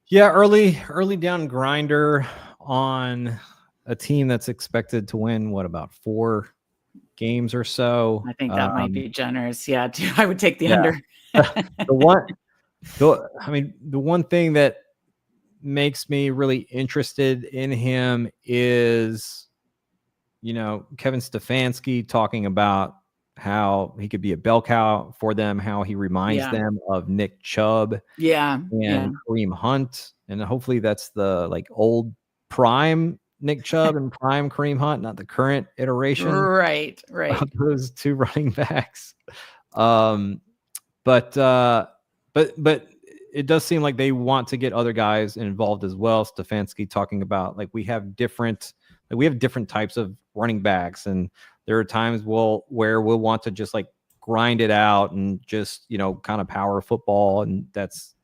S2: Yeah, early down grinder on a team that's expected to win about 4 games or so.
S1: I think that might be generous. Yeah, I would take the under.
S2: the one thing that makes me really interested in him is, Kevin Stefanski talking about how he could be a bell cow for them, how he reminds them of Nick Chubb and Kareem Hunt. And hopefully that's the old prime Nick Chubb and prime Kareem Hunt, not the current iteration.
S1: Right.
S2: Of those 2 running backs. But it does seem like they want to get other guys involved as well. Stefanski talking about we have different types of running backs, and there are times where we'll want to just grind it out and just kind of power football, and that's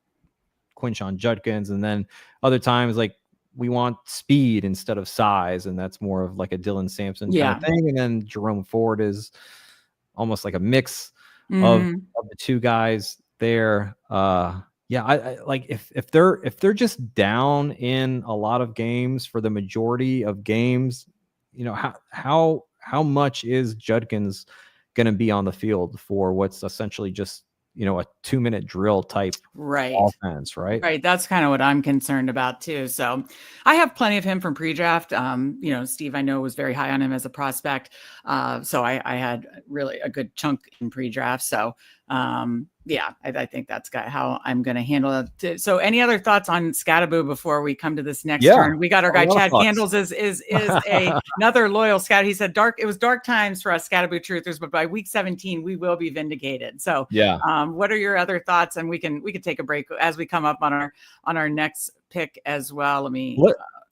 S2: Quinshon Judkins. And then other times we want speed instead of size, and that's more of a Dylan Sampson kind of thing. And then Jerome Ford is almost like a mix of the 2 guys there. I if they're just down in a lot of games for the majority of games, how much is Judkins going to be on the field for what's essentially just a 2-minute drill type offense, right?
S1: Right. That's kind of what I'm concerned about too. So I have plenty of him from pre-draft. Steve, I know, was very high on him as a prospect. So I had really a good chunk in pre-draft. So I think that's how I'm going to handle it. So any other thoughts on Scattaboo before we come to this next turn? We got our guy Chad Candles is another loyal scout. He said it was dark times for us Scattaboo truthers, but by week 17 we will be vindicated. So what are your other thoughts? And we can take a break as we come up on our next pick as well.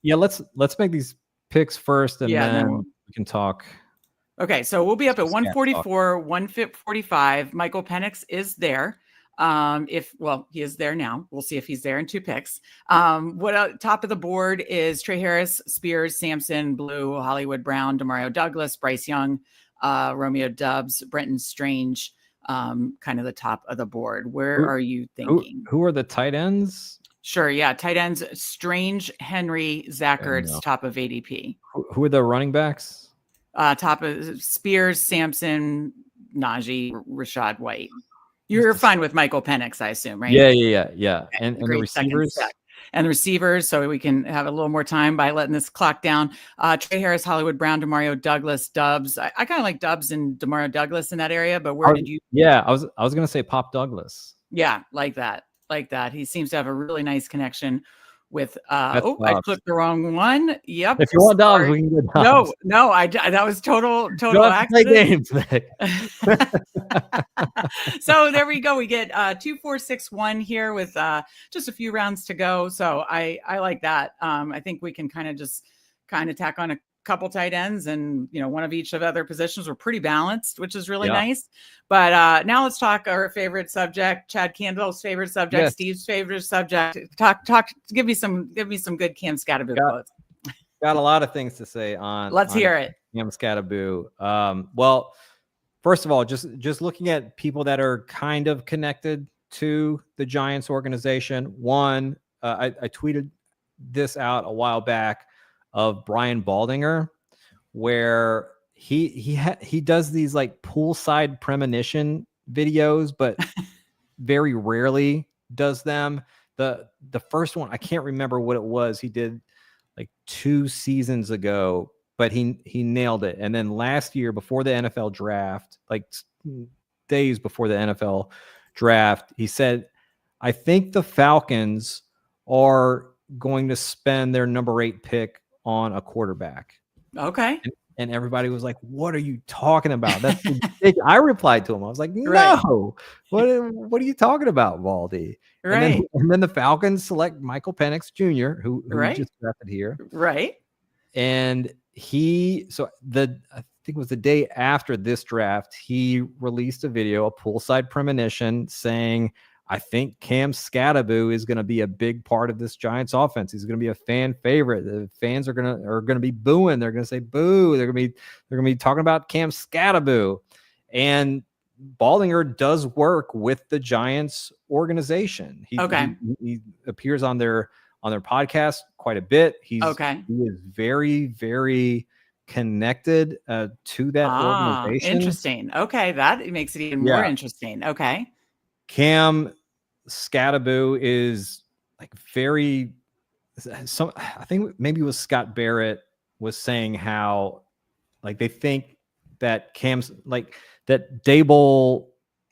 S2: Let's make these picks first, and then we can talk.
S1: Okay, so we'll be up at 144, 145. Michael Penix is there. He is there now. We'll see if he's there in 2 picks. Top of the board is Trey Harris, Spears, Sampson, Blue, Hollywood Brown, Demario Douglas, Bryce Young, Romeo Doubs, Brenton Strange, kind of the top of the board. Where are you thinking?
S2: Who are the tight ends?
S1: Sure, yeah. Tight ends, Strange, Henry, Zach Ertz, top of ADP.
S2: Who are the running backs?
S1: Top of Spears, Sampson, Najee, Rashad White. You're fine with Michael Penix, I assume, right?
S2: Yeah.
S1: Okay.
S2: And the receivers?
S1: And the receivers, so we can have a little more time by letting this clock down. Trey Harris, Hollywood Brown, Demario Douglas, Dubs. I kind of like Dubs and Demario Douglas in that area, but where did you?
S2: Yeah, I was going to say Pop Douglas.
S1: Yeah, like that. He seems to have a really nice connection with I clicked the wrong one. Yep.
S2: If you want Dobbs, we can get Dobbs.
S1: No, that was total accident. So there we go. We get 2-4-6-1 here with just a few rounds to go. So I like that. I think we can kind of tack on a couple tight ends and one of each of other positions. We're pretty balanced, which is really nice. But now let's talk our favorite subject, Chad Candle's favorite subject, Steve's favorite subject. Give me some good Cam Scattaboo quotes.
S2: Got a lot of things to say on.
S1: Let's hear it.
S2: Cam Scattaboo. Well, first of all, just looking at people that are kind of connected to the Giants organization. One, I tweeted this out a while back of Brian Baldinger, where he does these poolside premonition videos, but very rarely does them. The first one, I can't remember what it was. He did 2 seasons ago, but he nailed it. And then last year, before the NFL draft, days before the NFL draft, he said, I think the Falcons are going to spend their number 8 pick on a quarterback.
S1: Okay.
S2: And everybody was like, what are you talking about? That's I replied to him. I was like, no, what are you talking about, Baldy?
S1: Right.
S2: And then the Falcons select Michael Penix Jr., who just drafted here.
S1: Right.
S2: And I think it was the day after this draft, he released a video, a poolside premonition, saying, I think Cam Scattaboo is going to be a big part of this Giants offense. He's going to be a fan favorite. The fans are going to be booing. They're going to say boo. They're going to be talking about Cam Scattaboo. And Baldinger does work with the Giants organization. He appears on their on their podcast quite a bit. He is very, very connected to that organization.
S1: Interesting. Okay, that makes it even more interesting. Okay.
S2: Cam Skattebo is like very. I think maybe it was Scott Barrett was saying how like they think that Cam's like that Daboll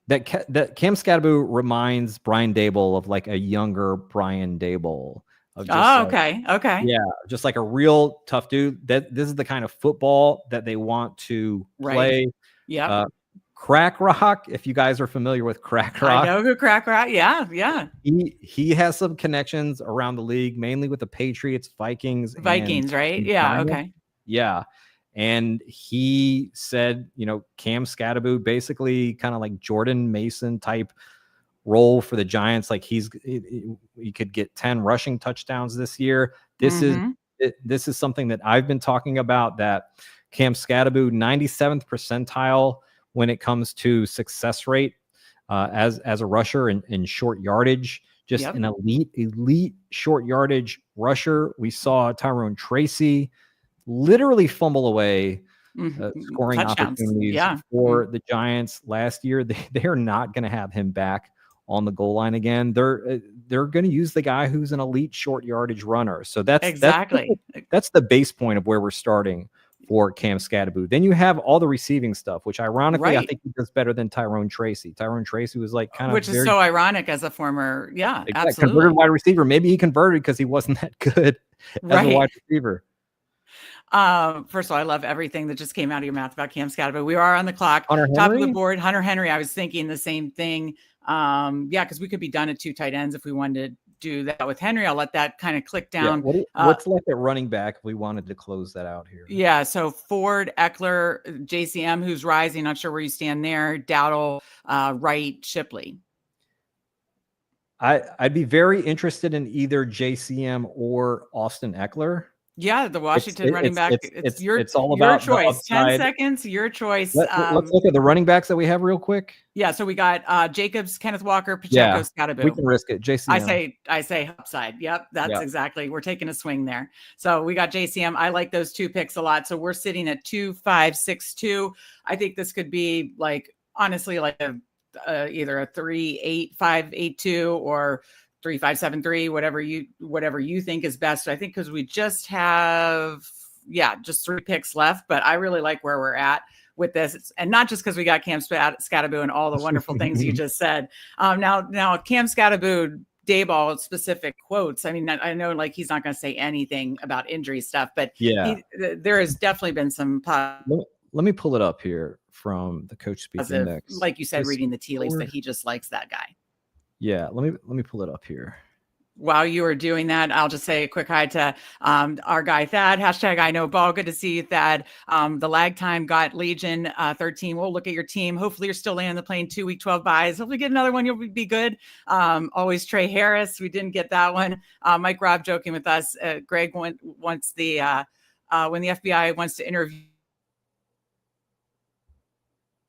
S2: that Cam Skattebo reminds Brian Daboll of like a younger Brian Daboll. Of just
S1: okay.
S2: Yeah, just like a real tough dude. That this is the kind of football that they want to play.
S1: Yeah.
S2: Crack Rock, if you guys are familiar with Crack Rock.
S1: I know who Crack Rock. Yeah.
S2: He has some connections around the league, mainly with the Patriots, Vikings,
S1: right? Yeah. Okay.
S2: Yeah. And he said, Cam Skattebo basically kind of like Jordan Mason type role for the Giants. Like he could get 10 rushing touchdowns this year. This is something that I've been talking about, that Cam Skattebo 97th percentile when it comes to success rate as a rusher in short yardage, just an elite short yardage rusher. We saw Tyrone Tracy literally fumble away scoring opportunities for the Giants last year. They are not going to have him back on the goal line again. They're going to use the guy who's an elite short yardage runner. So that's the base point of where we're starting for Cam Skattebo. Then you have all the receiving stuff, which ironically I think he does better than Tyrone Tracy. Tyrone Tracy was like
S1: which is so ironic as a former absolutely
S2: converted wide receiver. Maybe he converted because he wasn't that good as a wide receiver.
S1: First of all, I love everything that just came out of your mouth about Cam Skattebo. We are on the clock, top of the board. Hunter Henry. I was thinking the same thing. Because we could be done at 2 tight ends if we wanted to do that with Henry. I'll let that kind of click down.
S2: What's left at running back if we wanted to close that out here?
S1: Yeah. So Ford, Eckler, JCM, who's rising. Not sure where you stand there. Dowdle, Wright, Shipley.
S2: I'd be very interested in either JCM or Austin Eckler.
S1: Yeah, the Washington running back. It's
S2: all about
S1: your choice. 10 seconds, your choice.
S2: Let's look at the running backs that we have real quick.
S1: Yeah, so we got Jacobs, Kenneth Walker, Pacheco, Skattebo.
S2: We can risk it. JCM.
S1: I say upside. Yep, that's exactly. We're taking a swing there. So we got JCM. I like those 2 picks a lot. So we're sitting at 2-5-6-2. I think this could be like honestly like either a 3-8-5-8-2 or 3-5-7-3, whatever you think is best. I think because we just have just 3 picks left, but I really like where we're at with this, and not just because we got Cam Skattebo and all the wonderful things you just said. Now Cam Skattebo, Daboll specific quotes. I mean, I know like he's not going to say anything about injury stuff, but there has definitely been some.
S2: Let me pull it up here from the Coachspeak Index.
S1: Like you said, reading the tea leaves, that he just likes that guy.
S2: Yeah, let me pull it up here.
S1: While you are doing that, I'll just say a quick hi to our guy Thad. # I know ball. Good to see you, Thad. The lag time got Legion 13. We'll look at your team. Hopefully you're still landing the plane 2 week 12 buys. Hopefully get another one. You'll be good. Always Trey Harris. We didn't get that one. Mike Robb joking with us. Greg wants the when the FBI wants to interview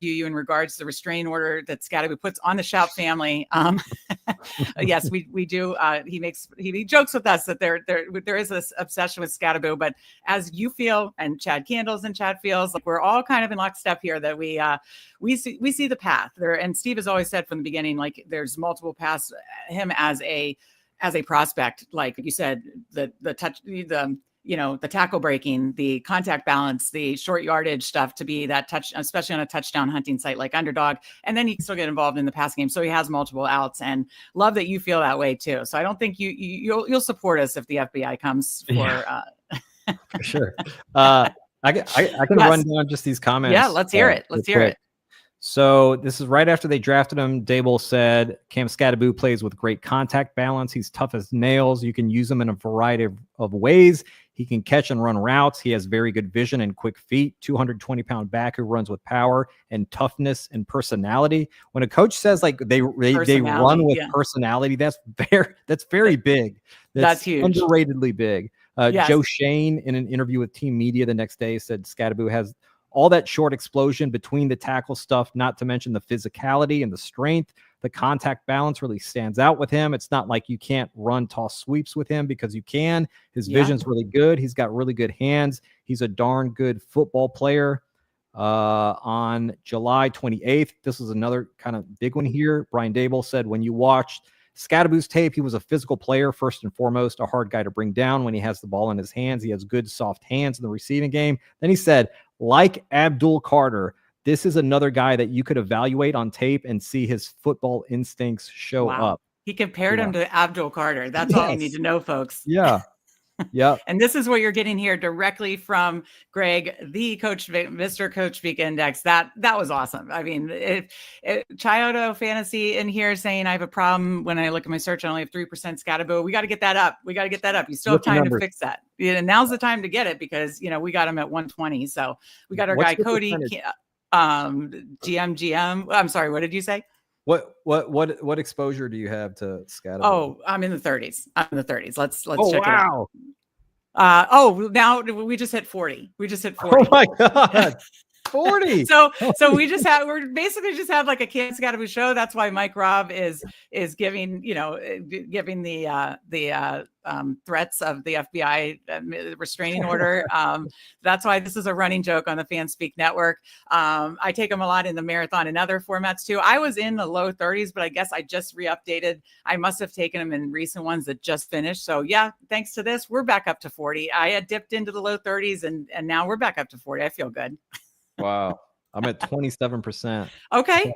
S1: you in regards to the restraining order that Skattebo puts on the Shout family. Yes, we do. He jokes with us that there is this obsession with Skattebo, but as you feel, and Chad Candles and Chad feels, like we're all kind of in lockstep here, that we see the path there. And Steve has always said from the beginning, like there's multiple paths. Him as a prospect, like you said, the tackle breaking, the contact balance, the short yardage stuff to be that touch, especially on a touchdown hunting site like Underdog. And then he can still get involved in the pass game. So he has multiple outs, and love that you feel that way too. So I don't think you'll support us if the FBI comes for,
S2: for sure. I can run down just these comments.
S1: Yeah. Let's hear it. Let's hear it.
S2: So this is right after they drafted him. Daboll said, Cam Skattebo plays with great contact balance. He's tough as nails. You can use him in a variety of ways. He can catch and run routes. He has very good vision and quick feet. 220-pound back who runs with power and toughness and personality. When a coach says like they run with personality, that's very big.
S1: That's huge.
S2: Underratedly big. Joe Shane, in an interview with Team Media the next day, said Skattebo has all that short explosion between the tackle stuff, not to mention the physicality and the strength. The contact balance really stands out with him. It's not like you can't run toss sweeps with him, because you can. His vision's really good. He's got really good hands. He's a darn good football player. On July 28th, this was another kind of big one here. Brian Dable said, when you watched Scadaboo's tape, he was a physical player, first and foremost, a hard guy to bring down when he has the ball in his hands. He has good, soft hands in the receiving game. Then he said, like Abdul Carter, this is another guy that you could evaluate on tape and see his football instincts show up.
S1: He compared him to Abdul Carter. That's all you need to know, folks.
S2: Yeah. Yeah.
S1: And this is what you're getting here directly from Greg, the Mr. Coachspeak Index. That was awesome. I mean, if Chiodo Fantasy in here saying I have a problem when I look at my search, I only have 3% Scadaboo. We got to get that up. You still have time to fix that. And now's the time to get it, because, we got him at 120. So we got our guy Cody, GM. I'm sorry. What did you say?
S2: What exposure do you have to Scadaboo?
S1: Oh, I'm in the 30s. Let's check it
S2: out.
S1: Now we just hit 40.
S2: Oh my God. 40.
S1: So we're basically just have like a Kansas Scadaboo show. That's why Mike Robb is giving the threats of the FBI restraining order. That's why this is a running joke on the Fanspeak network. I take them a lot in the marathon and other formats too. I was in the low 30s, but I guess I just re-updated. I must have taken them in recent ones that just finished. So yeah, thanks to this, we're back up to 40. I had dipped into the low 30s and now we're back up to 40. I feel good.
S2: Wow. I'm at 27%.
S1: Okay.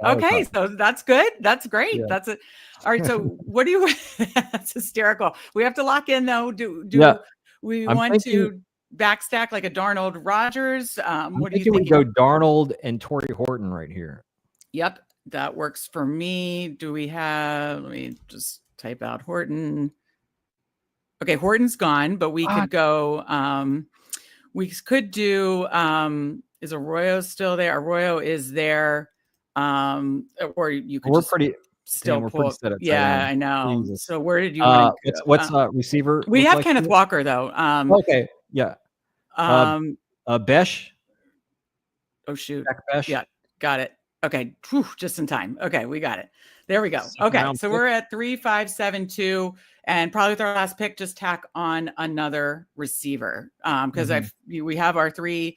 S1: So that's good. That's great.
S2: Yeah.
S1: That's it. All right. So what do you, that's hysterical. We have to lock in though. Do we want to backstack like a Darnold Rodgers? What do you think?
S2: We go Darnold and Torrey Horton right here.
S1: Yep. That works for me. Do we have, let me just type out Horton. Okay. Horton's gone, but we could go, we could do, is Arroyo still there? Arroyo is there. Or you could pull. Yeah, I know.
S2: Jesus.
S1: So where did you want to go?
S2: What's receiver?
S1: We have Kenneth Walker though.
S2: Okay. Yeah. Besh.
S1: Oh shoot.
S2: Jack Besh.
S1: Yeah. Got it. Okay. Whew, just in time. Okay. We got it. There we go. Okay. So we're at 3-5-7-2, and probably with our last pick, just tack on another receiver. Because we have our 3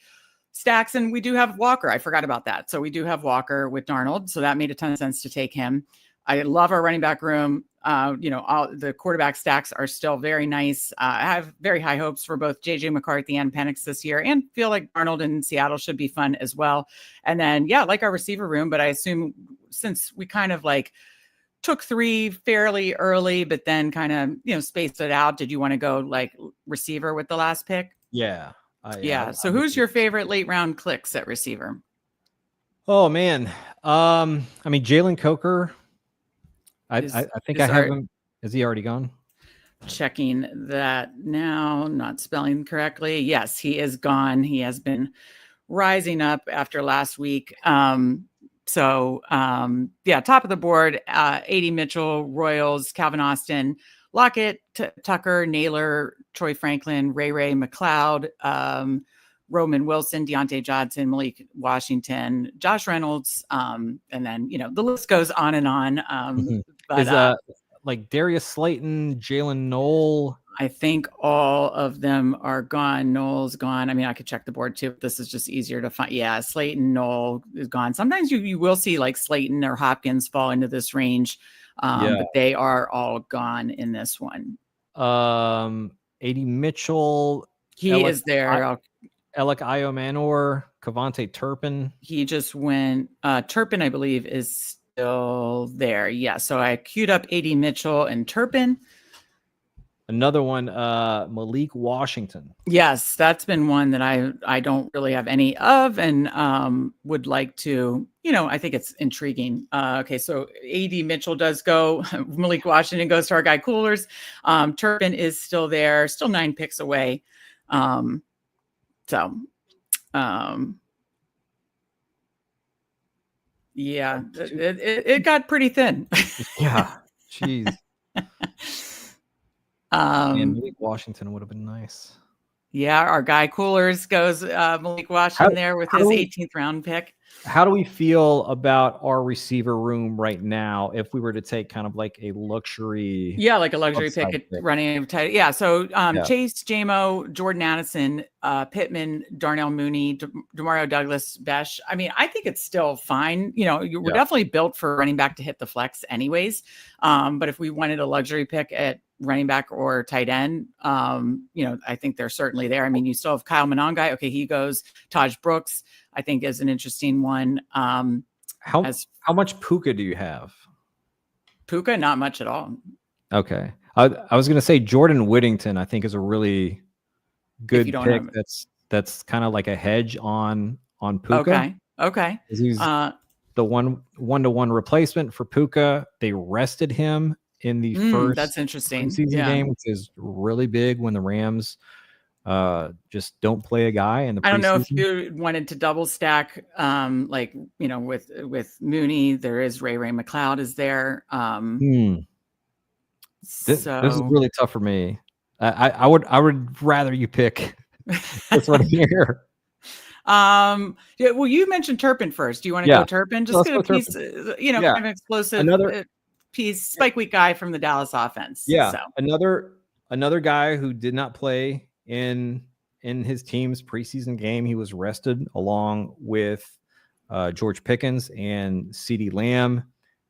S1: stacks, and we do have Walker. I forgot about that. So we do have Walker with Darnold. So that made a ton of sense to take him. I love our running back room. All the quarterback stacks are still very nice. I have very high hopes for both JJ McCarthy and Penix this year, and feel like Darnold in Seattle should be fun as well. And then, like our receiver room, but I assume since we kind of like took 3 fairly early, but then kind of, spaced it out. Did you want to go like receiver with the last pick?
S2: Yeah.
S1: So who's your favorite late round clicks at receiver?
S2: Oh man. Jalen Coker. I think I have him. Is he already gone?
S1: Checking that now, not spelling correctly. Yes, he is gone. He has been rising up after last week. Top of the board, A.D. Mitchell, Royals, Calvin Austin, Lockett, Tucker, Naylor, Troy Franklin, Ray McLeod, Roman Wilson, Deontay Johnson, Malik Washington, Josh Reynolds, and then the list goes on and on. But
S2: like Darius Slayton, Jalen Knoll.
S1: I think all of them are gone. Knoll's gone. I mean, I could check the board too. But this is just easier to find. Yeah, Slayton, Knoll is gone. Sometimes you will see like Slayton or Hopkins fall into this range. But they are all gone in this one.
S2: A.D. Mitchell.
S1: He is there.
S2: Alec Iomanor, Kavonte Turpin.
S1: He just went. Turpin, I believe, is still there. Yeah. So I queued up A.D. Mitchell and Turpin.
S2: Another one, Malik Washington.
S1: Yes, that's been one that I don't really have any of, and would like to. I think it's intriguing. Okay, so A.D. Mitchell does go. Malik Washington goes to our guy Coolers. Turpin is still there, still 9 picks away. It got pretty thin.
S2: Yeah, jeez. And Malik Washington would have been nice.
S1: Yeah, our guy Coolers goes Malik Washington there with his 18th round pick.
S2: How do we feel about our receiver room right now if we were to take kind of like a luxury?
S1: Yeah, like a luxury
S2: upside
S1: pick at
S2: pick?
S1: running tight. Yeah. So
S2: Yeah.
S1: Chase, JMO, Jordan Addison, Pittman, Darnell Mooney, Demario Douglas, Besh. I mean, I think it's still fine. We're definitely built for running back to hit the flex anyways. But if we wanted a luxury pick at running back or tight end, I think they're certainly there. I mean, you still have Kyle Monangai. Okay, he goes. Taj Brooks, I think, is an interesting one.
S2: How much Puka do you have?
S1: Puka, not much at all.
S2: Okay. I was going to say Jordan Whittington, I think, is a really good pick. That's kind of like a hedge on Puka.
S1: Okay.
S2: He's the one-to-one replacement for Puka. They rested him in the first
S1: that's interesting
S2: preseason game, which is really big when the Rams just don't play a guy in the preseason.
S1: I don't know if you wanted to double stack, with Mooney. There is Ray McLeod is there.
S2: This is really tough for me. I would rather you pick this one here.
S1: Yeah, well, you mentioned Turpin first. Do you want to go Turpin? Just get a piece, kind of explosive piece, spike week guy from the Dallas offense.
S2: Yeah. So. Another guy who did not play in his team's preseason game. He was rested along with George Pickens and CeeDee Lamb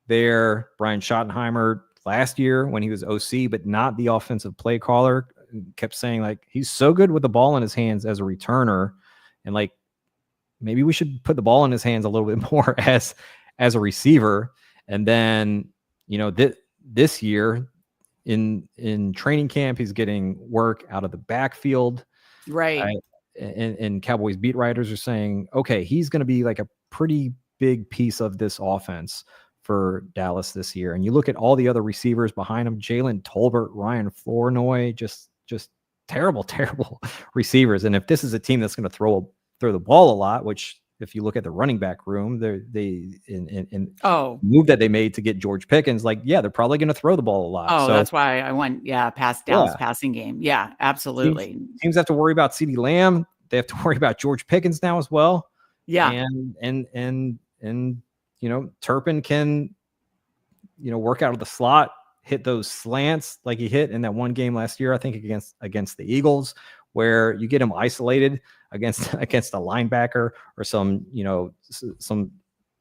S2: there. Brian Schottenheimer last year when he was OC, but not the offensive play caller, kept saying like he's so good with the ball in his hands as a returner, and like maybe we should put the ball in his hands a little bit more as a receiver. And then this year in training camp, he's getting work out of the backfield,
S1: right?
S2: And Cowboys beat writers are saying, okay, he's going to be like a pretty big piece of this offense for Dallas this year. And you look at all the other receivers behind him, Jalen Tolbert, Ryan Flournoy, just terrible receivers. And if this is a team that's going to throw the ball a lot, which if you look at the running back room, move that they made to get George Pickens, they're probably going to throw the ball a lot.
S1: So that's why I went, past Dallas passing game. Yeah, absolutely.
S2: Teams have to worry about CeeDee Lamb. They have to worry about George Pickens now as well.
S1: Yeah.
S2: And Turpin can, work out of the slot, hit those slants like he hit in that one game last year, I think against the Eagles, where you get him isolated against a linebacker or some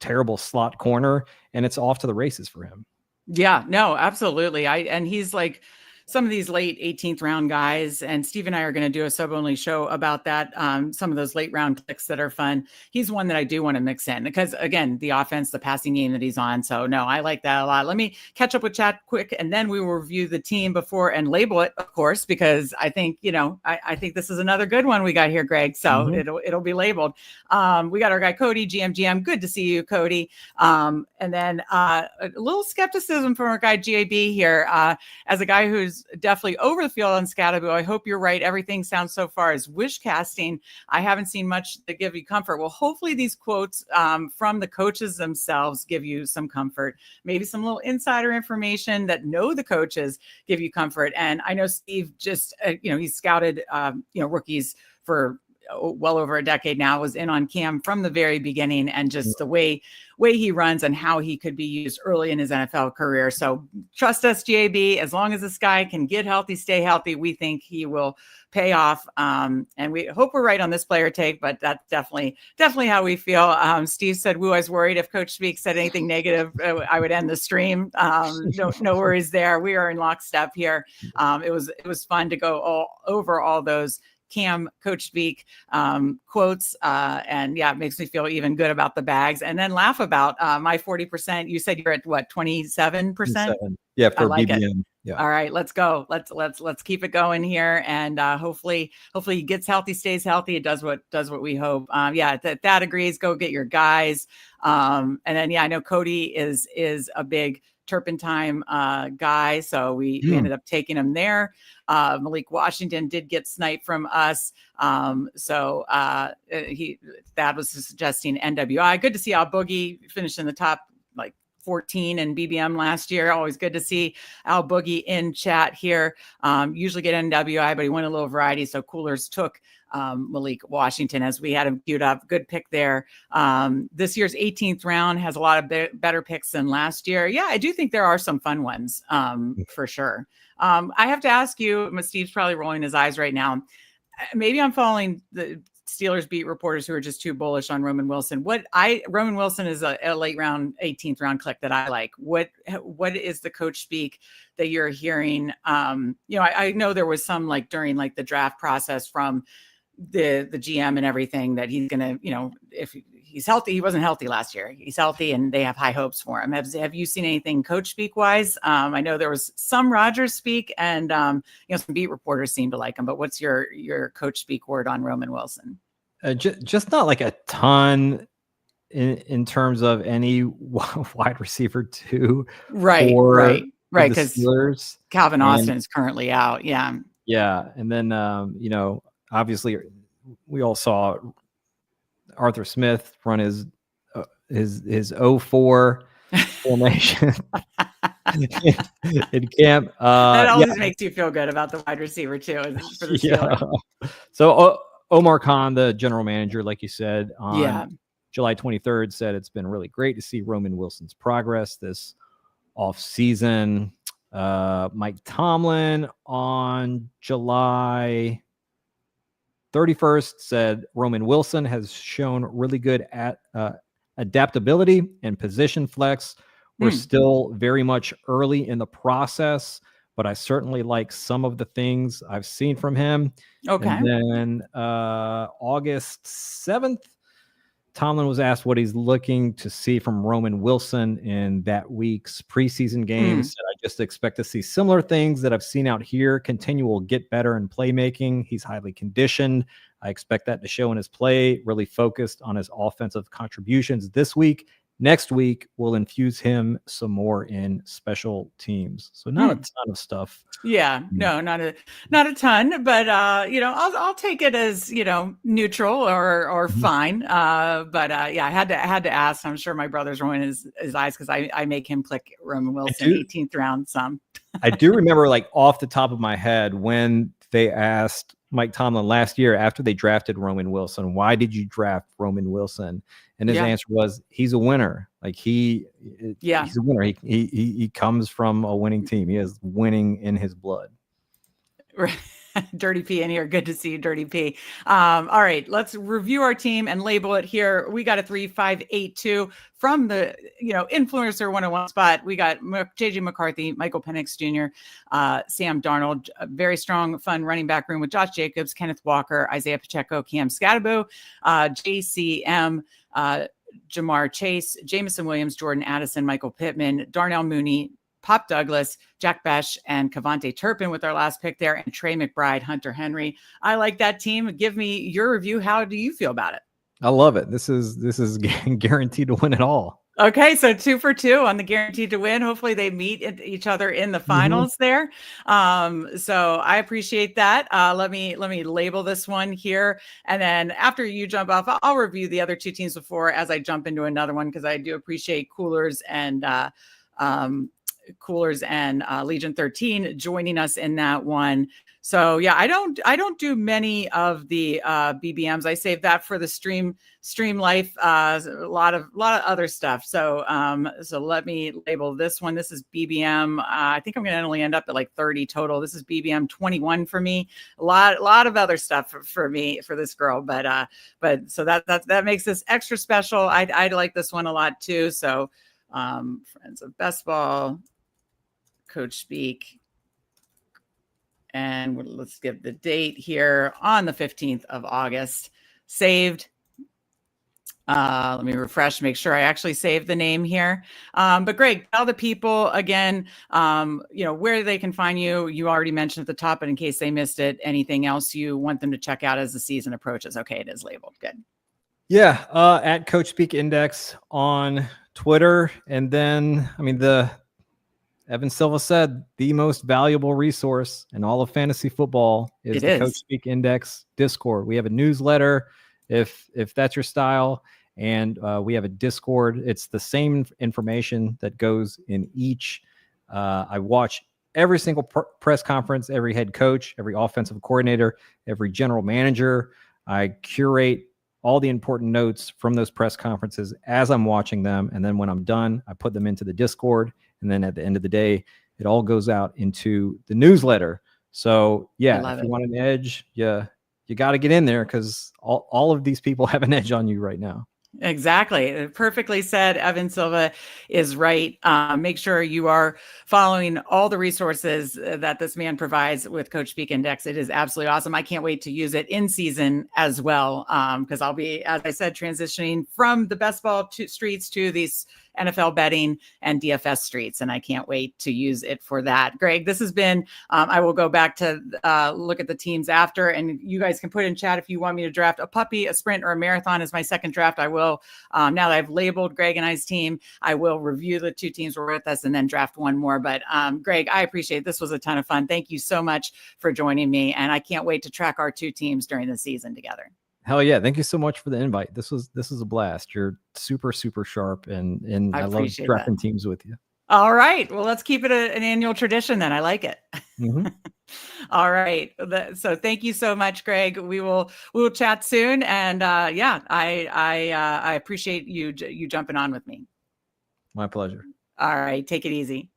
S2: terrible slot corner, and it's off to the races for him.
S1: Yeah, no, absolutely. And he's like some of these late 18th round guys, and Steve and I are going to do a sub-only show about that. Some of those late round clicks that are fun. He's one that I do want to mix in because, again, the offense, the passing game that he's on. So no, I like that a lot. Let me catch up with chat quick, and then we will review the team before and label it, of course, because I think, I think this is another good one we got here, Greg. So it'll be labeled. We got our guy, Cody, GM. Good to see you, Cody. And then a little skepticism from our guy, GAB here, as a guy who's definitely over the field on Scatterbo. I hope you're right. Everything sounds so far as wish casting. I haven't seen much to give you comfort. Well, hopefully these quotes from the coaches themselves give you some comfort. Maybe some little insider information that know the coaches give you comfort. And I know Steve just, he's scouted, rookies for well over a decade now, was in on Cam from the very beginning, and just the way he runs and how he could be used early in his NFL career. So trust us, GAB, as long as this guy can get healthy, stay healthy, we think he will pay off. And we hope we're right on this player take, but that's definitely how we feel. Steve said, woo, I was worried if Coachspeak said anything negative, I would end the stream. No worries there. We are in lockstep here. It was fun to go over all those Cam Coachspeak quotes, and it makes me feel even good about the bags, and then laugh about my 40%. You said you're at what, 27%?
S2: Yeah, for
S1: like
S2: BBM. Yeah.
S1: All right, let's go. Let's keep it going here, and hopefully he gets healthy, stays healthy. It does what we hope. That agrees. Go get your guys. And then I know Cody is a big Turpentine guy, so we ended up taking him there. Malik Washington did get sniped from us, so that was suggesting NWI. Good to see Al Boogie finish in the top 14 in BBM last year. Always good to see Al Boogie in chat here. Usually get NWI, but he went a little variety. So Coolers took Malik Washington as we had him queued up. Good pick there. This year's 18th round has a lot of better picks than last year. Yeah, I do think there are some fun ones for sure. I have to ask you, Steve's probably rolling his eyes right now. Maybe I'm following the Steelers beat reporters who are just too bullish on Roman Wilson. Roman Wilson is a late round, 18th round click that I like. What is the coach speak that you're hearing? I know there was some during the draft process from the GM and everything that he's going to, if he's healthy, he wasn't healthy last year. He's healthy and they have high hopes for him. Have you seen anything coach speak wise? I know there was some Rodgers speak and, some beat reporters seem to like him, but what's your coach speak word on Roman Wilson?
S2: Just not a ton in terms of any wide receiver too.
S1: Right. Because Calvin Austin is currently out. Yeah.
S2: Yeah. And then, obviously we all saw Arthur Smith run his 0-4 formation in camp.
S1: That always makes you feel good about the wide receiver too for the Steelers.
S2: So Omar Khan, the general manager, like you said, on July 23rd, said it's been really great to see Roman Wilson's progress this offseason. Mike Tomlin on July 31st said Roman Wilson has shown really good at adaptability and position flex. We're still very much early in the process, but I certainly like some of the things I've seen from him.
S1: Okay.
S2: And then August 7th, Tomlin was asked what he's looking to see from Roman Wilson in that week's preseason games. I just expect to see similar things that I've seen out here. Continual get better in playmaking. He's highly conditioned. I expect that to show in his play, really focused on his offensive contributions this week. Next week, we'll infuse him some more in special teams. So not a ton of stuff.
S1: Yeah, no, not a ton, but I'll take it as neutral or fine. But I had to ask. I'm sure my brother's rolling his eyes because I make him click Roman Wilson 18th round some.
S2: I do remember off the top of my head when they asked Mike Tomlin last year after they drafted Roman Wilson, why did you draft Roman Wilson? And his answer was, he's a winner. He's a winner. He comes from a winning team. He has winning in his blood.
S1: Dirty P in here. Good to see you, Dirty P. All right, let's review our team and label it here. We got a 3-5-8-2 from the influencer 101 spot. We got JJ McCarthy, Michael Penix Jr., Sam Darnold, a very strong, fun running back room with Josh Jacobs, Kenneth Walker, Isaiah Pacheco, Cam Scatterbo, JCM, Jamar Chase, Jamison Williams, Jordan Addison, Michael Pittman, Darnell Mooney, Pop Douglas, Jack Besh, and Kavonte Turpin with our last pick there, and Trey McBride, Hunter Henry. I like that team. Give me your review. How do you feel about it?
S2: I love it. This is guaranteed to win it all.
S1: Okay, so 2 for 2 on the guaranteed to win. Hopefully they meet each other in the finals there. So I appreciate that. Let me label this one here. And then after you jump off, I'll review the other two teams before as I jump into another one, because I do appreciate Coolers and Legion 13 joining us in that one. So yeah, I don't do many of the BBMs. I save that for the stream life. A lot of other stuff. So let me label this one. This is BBM. I think I'm going to only end up at 30 total. This is BBM 21 for me. A lot of other stuff for me, for this girl. But so that makes this extra special. I like this one a lot too. So Friends of Best Ball, Coach Speak. And let's give the date here on the 15th of August. Saved. Let me refresh, make sure I actually saved the name here. But Greg, tell the people again, where they can find you. You already mentioned at the top, but in case they missed it, anything else you want them to check out as the season approaches? Okay, it is labeled. Good.
S2: Yeah, at Coachspeak Index on Twitter. And then, Evan Silva said the most valuable resource in all of fantasy football is the Coachspeak Index Discord. We have a newsletter if that's your style. And we have a Discord. It's the same information that goes in each. I watch every single press conference, every head coach, every offensive coordinator, every general manager. I curate all the important notes from those press conferences as I'm watching them. And then when I'm done, I put them into the Discord. And then at the end of the day, it all goes out into the newsletter. So yeah, if you want an edge, you got to get in there, because all of these people have an edge on you right now.
S1: Exactly. Perfectly said. Evan Silva is right. Make sure you are following all the resources that this man provides with Coachspeak Index. It is absolutely awesome. I can't wait to use it in season as well, because I'll be, as I said, transitioning from the best ball streets to these NFL betting and DFS streets, and I can't wait to use it for that. Greg, this has been, I will go back to look at the teams after, and you guys can put in chat if you want me to draft a puppy, a sprint, or a marathon as my second draft. I will, now that I've labeled Greg and I's team, I will review the two teams who were with us and then draft one more. But Greg, I appreciate it. This was a ton of fun. Thank you so much for joining me, and I can't wait to track our two teams during the season together.
S2: Hell yeah. Thank you so much for the invite. This was a blast. You're super, super sharp, and I love drafting teams with you.
S1: All right. Well, let's keep it an annual tradition then. I like it.
S2: Mm-hmm.
S1: All right. So thank you so much, Greg. We will chat soon. And I appreciate you jumping on with me.
S2: My pleasure.
S1: All right. Take it easy.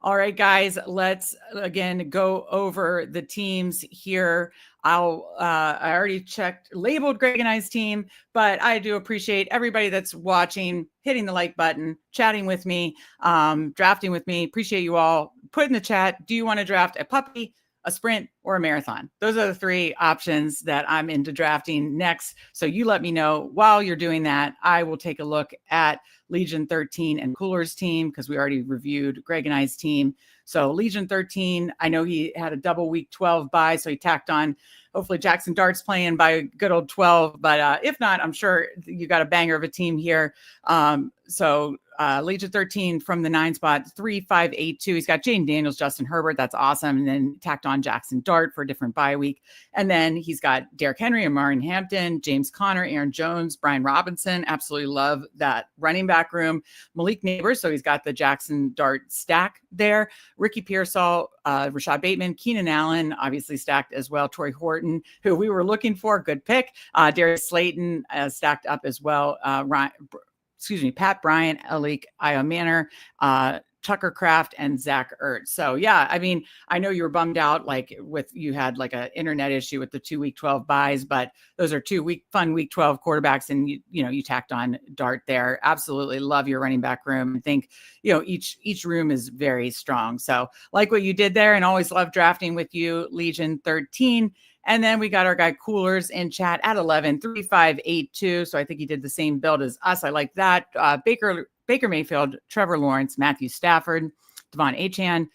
S1: All right, guys, let's again go over the teams here. I already labeled Greg and I's team, but I do appreciate everybody that's watching, hitting the like button, chatting with me, drafting with me. Appreciate you all. Put in the chat, do you want to draft a puppy, a sprint, or a marathon? Those are the three options that I'm into drafting next. So you let me know. While you're doing that, I will take a look at Legion 13 and Cooler's team, because we already reviewed Greg and I's team. So Legion 13, I know he had a double week 12 bye, so he tacked on, hopefully Jackson Dart's playing by good old 12. But if not, I'm sure you got a banger of a team here. Legion 13 from the 9 spot, 3-5-8-2. He's got Jaden Daniels, Justin Herbert. That's awesome. And then tacked on Jackson Dart for a different bye week. And then he's got Derrick Henry and Martin Hampton, James Conner, Aaron Jones, Brian Robinson. Absolutely love that running back room. Malik Neighbors. So he's got the Jackson Dart stack there. Ricky Pearsall, Rashad Bateman, Keenan Allen, obviously stacked as well. Torrey Horton, who we were looking for. Good pick. Darius Slayton stacked up as well. Pat Bryant, Alik Iomanor, Tucker Kraft, and Zach Ertz. So yeah, I mean, I know you were bummed out, you had like an internet issue with the 2 week 12 buys, but those are fun week 12 quarterbacks. And you tacked on Dart there. Absolutely love your running back room. I think, each room is very strong. So like what you did there, and always love drafting with you, Legion 13. And then we got our guy Coolers in chat at 11, 3-5-8-2. So I think he did the same build as us. I like that. Baker Mayfield, Trevor Lawrence, Matthew Stafford, Devon Achane,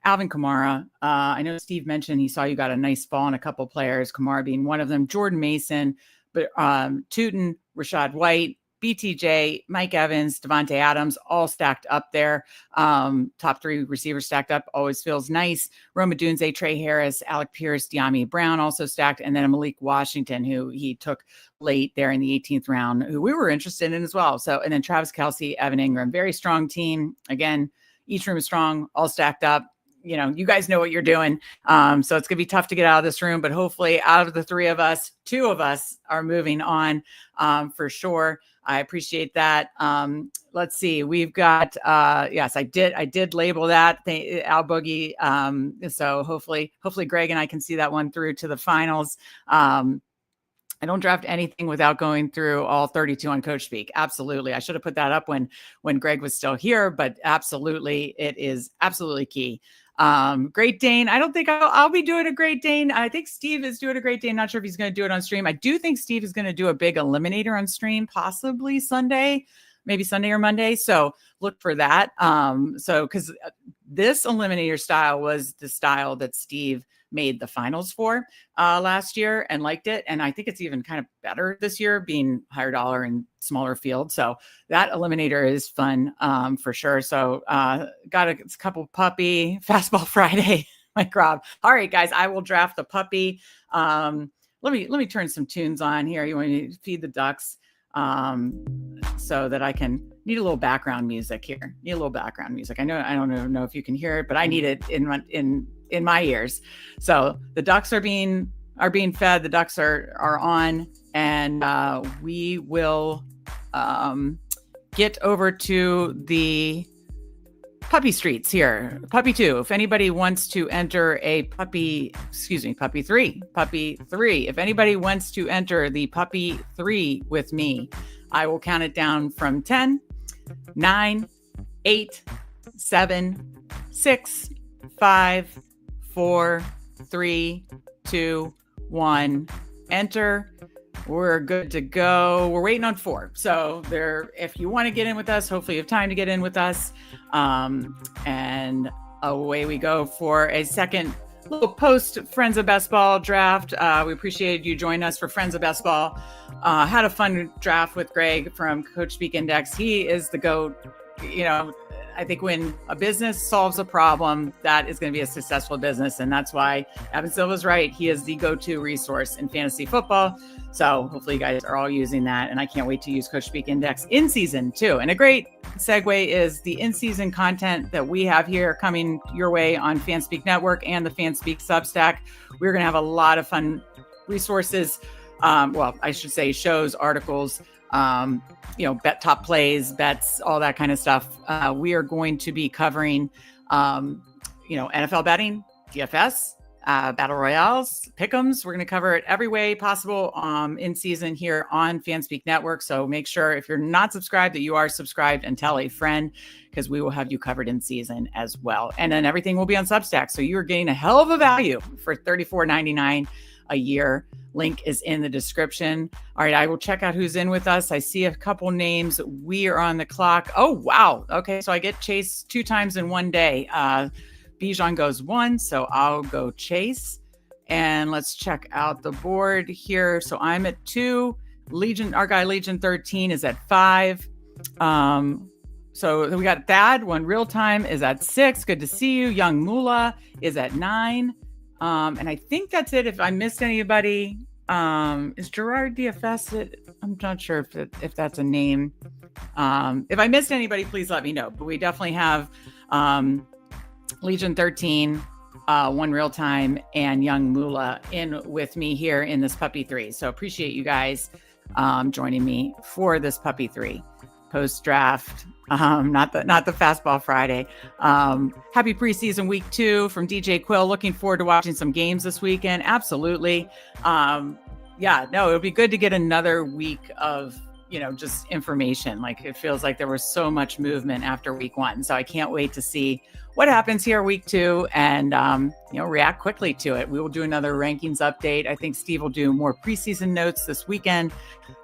S1: Alvin Kamara. I know Steve mentioned he saw you got a nice fall on a couple players, Kamara being one of them. Jordan Mason, Tootin, Rashad White, BTJ, Mike Evans, Devontae Adams, all stacked up there. Top three receivers stacked up. Always feels nice. Roma Dunze, Trey Harris, Alec Pierce, De'Ami Brown also stacked. And then a Malik Washington, who he took late there in the 18th round, who we were interested in as well. So, and then Travis Kelce, Evan Ingram, very strong team. Again, each room is strong, all stacked up. You guys know what you're doing. So it's going to be tough to get out of this room, but hopefully out of the three of us, two of us are moving on for sure. I appreciate that. Let's see. We've got, yes, I did label that Al Boogie. So hopefully Greg and I can see that one through to the finals. I don't draft anything without going through all 32 on Coachspeak. Absolutely. I should have put that up when Greg was still here, but absolutely. It is absolutely key. Great Dane. I don't think I'll be doing a Great Dane. I think Steve is doing a Great Dane. Not sure if he's going to do it on stream. I do think Steve is going to do a big eliminator on stream, possibly Sunday, maybe Sunday or Monday. So look for that. Because this eliminator style was the style that Steve made the finals for last year and liked it. And I think it's even kind of better this year, being higher dollar and smaller field. So that eliminator is fun for sure. So got a couple puppy fastball Friday, Mike Rob. All right, guys, I will draft the puppy. let me turn some tunes on here. You want me to feed the ducks so that I can need a little background music here. Need a little background music. I don't know if you can hear it, but I need it in my ears. So the ducks are being fed. The ducks are on, and we will get over to the puppy streets here. Puppy 2. If anybody wants to enter puppy 3. If anybody wants to enter the puppy 3 with me, I will count it down from 10, 9, 8, 7, 6, 5, 4, 3, 2, 1. Enter. We're good to go. We're waiting on 4. So if you want to get in with us, hopefully you have time to get in with us. And away we go for a second little post Friends of Best Ball draft. We appreciate you joining us for Friends of Best Ball. Had a fun draft with Greg from Coachspeak Index. He is the GOAT. I think when a business solves a problem, that is going to be a successful business. And that's why Evan Silva's right. He is the go-to resource in fantasy football. So hopefully you guys are all using that. And I can't wait to use Coachspeak Index in season too. And a great segue is the in-season content that we have here coming your way on Fanspeak Network and the Fanspeak Substack. We're going to have a lot of fun resources. I should say shows, articles, bet top plays, bets, all that kind of stuff. We are going to be covering, NFL betting, DFS, battle royales, pick'ems. We're going to cover it every way possible in season here on Fanspeak Network. So make sure if you're not subscribed that you are subscribed and tell a friend, because we will have you covered in season as well. And then everything will be on Substack. So you're getting a hell of a value for $34.99 a year. Link is in the description. All right, I will check out who's in with us. I see a couple names. We are on the clock. Oh, wow. Okay, so I get Chase 2 times in one day. Bijan goes 1, so I'll go Chase. And let's check out the board here. So I'm at 2. Our guy Legion 13 is at 5. So we got Thad, 1 real time, is at 6. Good to see you. Young Mula is at 9. And I think that's it. If I missed anybody, is Gerard DFS? I'm not sure if that's a name. If I missed anybody, please let me know. But we definitely have Legion 13, 1 real time, and Young Mula in with me here in this Puppy 3. So appreciate you guys joining me for this Puppy 3 post draft. Not the Fastball Friday. Happy preseason week 2 from DJ Quill. Looking forward to watching some games this weekend. Absolutely. It'll be good to get another week of, just information. Like it feels like there was so much movement after week 1. So I can't wait to see what happens here week 2 and, react quickly to it. We will do another rankings update. I think Steve will do more preseason notes this weekend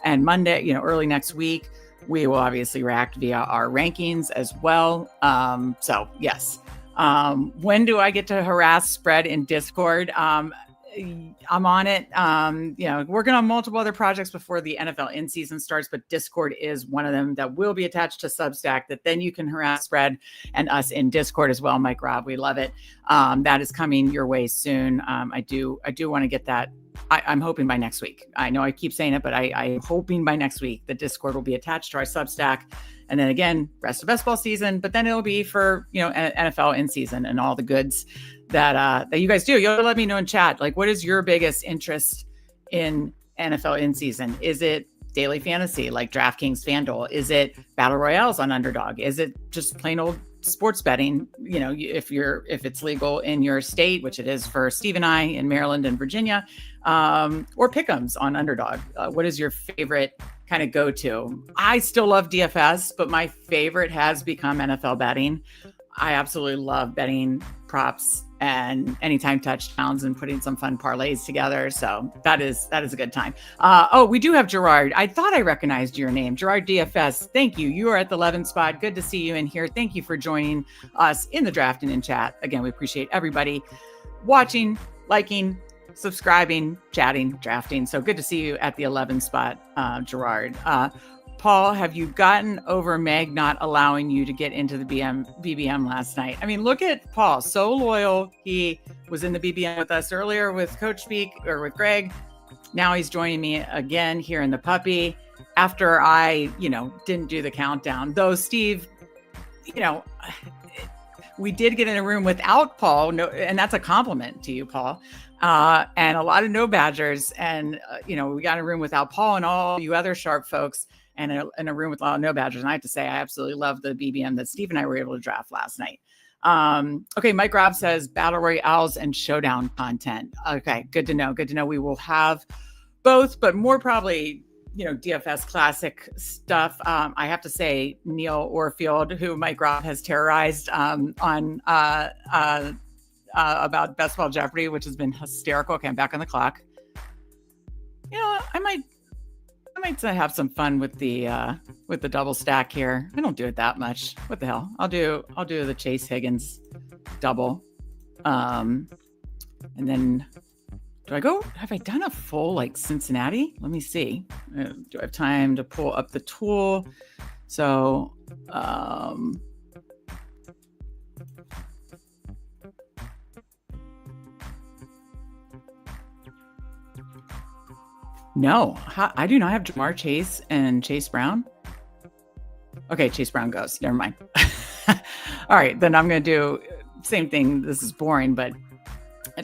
S1: and Monday, early next week. We will obviously react via our rankings as well. So yes. When do I get to harass Spread in Discord? I'm on it. Working on multiple other projects before the NFL in season starts, but Discord is one of them that will be attached to Substack that then you can harass Spread and us in Discord as well. Mike Rob, we love it. That is coming your way soon. I do want to get that. I'm hoping by next week. I know I keep saying it, but I'm hoping by next week the Discord will be attached to our Substack. And then again, rest of best ball season, but then it'll be for, NFL in season and all the goods that you guys do. You'll let me know in chat. Like, what is your biggest interest in NFL in season? Is it daily fantasy like DraftKings, FanDuel? Is it battle royales on Underdog? Is it just plain old sports betting? If it's legal in your state, which it is for Steve and I in Maryland and Virginia, or pick'ems on Underdog. What is your favorite kind of go-to? I still love DFS, but my favorite has become NFL betting. I absolutely love betting props and anytime touchdowns and putting some fun parlays together. So that is a good time. We do have Gerard. I thought I recognized your name, Gerard DFS. Thank you. You are at the 11th spot. Good to see you in here. Thank you for joining us in the draft and in chat. Again, we appreciate everybody watching, liking, subscribing, chatting, drafting. So good to see you at the 11th spot, Gerard. Paul, have you gotten over Meg not allowing you to get into the BBM last night? I mean, look at Paul, so loyal. He was in the BBM with us earlier with Coachspeak or with Greg. Now he's joining me again here in the puppy after I, didn't do the countdown. Though, Steve, we did get in a room without Paul, and that's a compliment to you, Paul. And a lot of no Badgers. And, we got in a room without Paul and all you other sharp folks, and in a room with a lot of no Badgers. And I have to say, I absolutely love the BBM that Steve and I were able to draft last night. Okay, Mike Robb says Battle Royales and Showdown content. Okay, good to know. Good to know. We will have both, but more probably, DFS classic stuff. I have to say, Neil Orfield, who Mike Robb has terrorized on about Ball Jeopardy, which has been hysterical. Okay, I'm back on the clock. I might have some fun with the double stack here. I don't do it that much. What the hell? I'll do the Chase Higgins double. And then have I done a full Cincinnati? Let me see. Do I have time to pull up the tool? So, no, I do not have Jamar Chase and Chase Brown. Okay, Chase Brown goes. Never mind. All right, then I'm going to do same thing. This is boring, but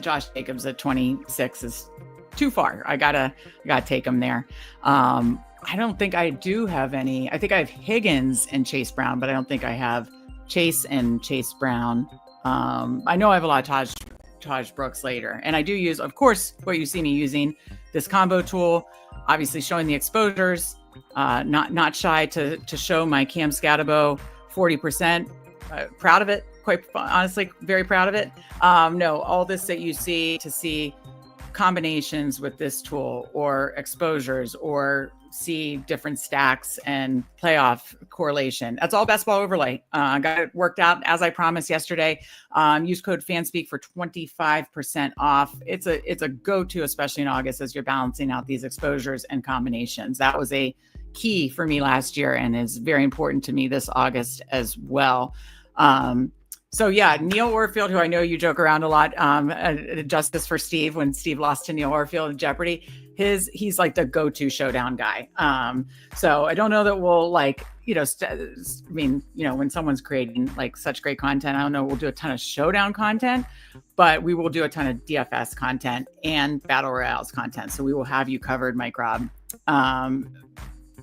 S1: Josh Jacobs at 26 is too far. I gotta take him there. I don't think I do have any. I think I have Higgins and Chase Brown, but I don't think I have Chase and Chase Brown. I know I have a lot of Taj Brooks later, and I do use, of course, what you see me using, this combo tool, obviously showing the exposures, not shy to show my Cam Scatabo 40%. Proud of it. Quite honestly, very proud of it. No, all this that you see, to see combinations with this tool or exposures or see different stacks and playoff correlation. That's all best ball overlay. I got it worked out as I promised yesterday. Use code Fanspeak for 25% off. It's a go-to, especially in August, as you're balancing out these exposures and combinations. That was a key for me last year and is very important to me this August as well. So yeah, Neil Orfield, who I know you joke around a lot, justice for Steve when Steve lost to Neil Orfield in Jeopardy. He's like the go-to showdown guy. So I don't know that we'll when someone's creating such great content, I don't know, we'll do a ton of showdown content, but we will do a ton of DFS content and Battle Royales content. So we will have you covered, Mike Robb.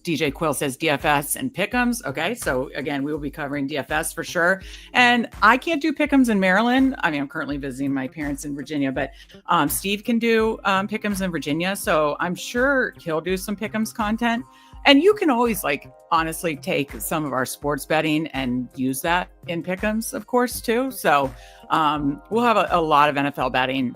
S1: DJ Quill says DFS and pick'ems. Okay, so again, we will be covering DFS for sure. And I can't do pick'ems in Maryland. I mean, I'm currently visiting my parents in Virginia, but Steve can do pick'ems in Virginia. So I'm sure he'll do some pick'ems content. And you can always honestly take some of our sports betting and use that in pick'ems, of course, too. So we'll have a lot of NFL betting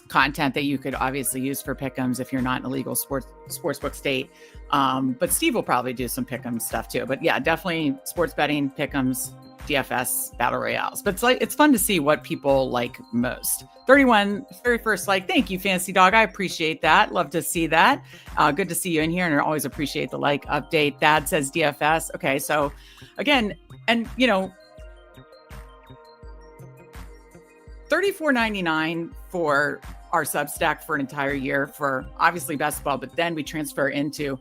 S1: content that you could obviously use for pick'ems if you're not in a legal sportsbook state. But Steve will probably do some pick'em stuff too. But yeah, definitely sports betting, pick'ems, DFS, battle royales. But it's fun to see what people like most. 31st, thank you, Fancy Dog. I appreciate that. Love to see that. Good to see you in here, and I always appreciate the update. Dad says DFS. Okay, so again, and $34.99 for our Substack for an entire year for obviously basketball, but then we transfer into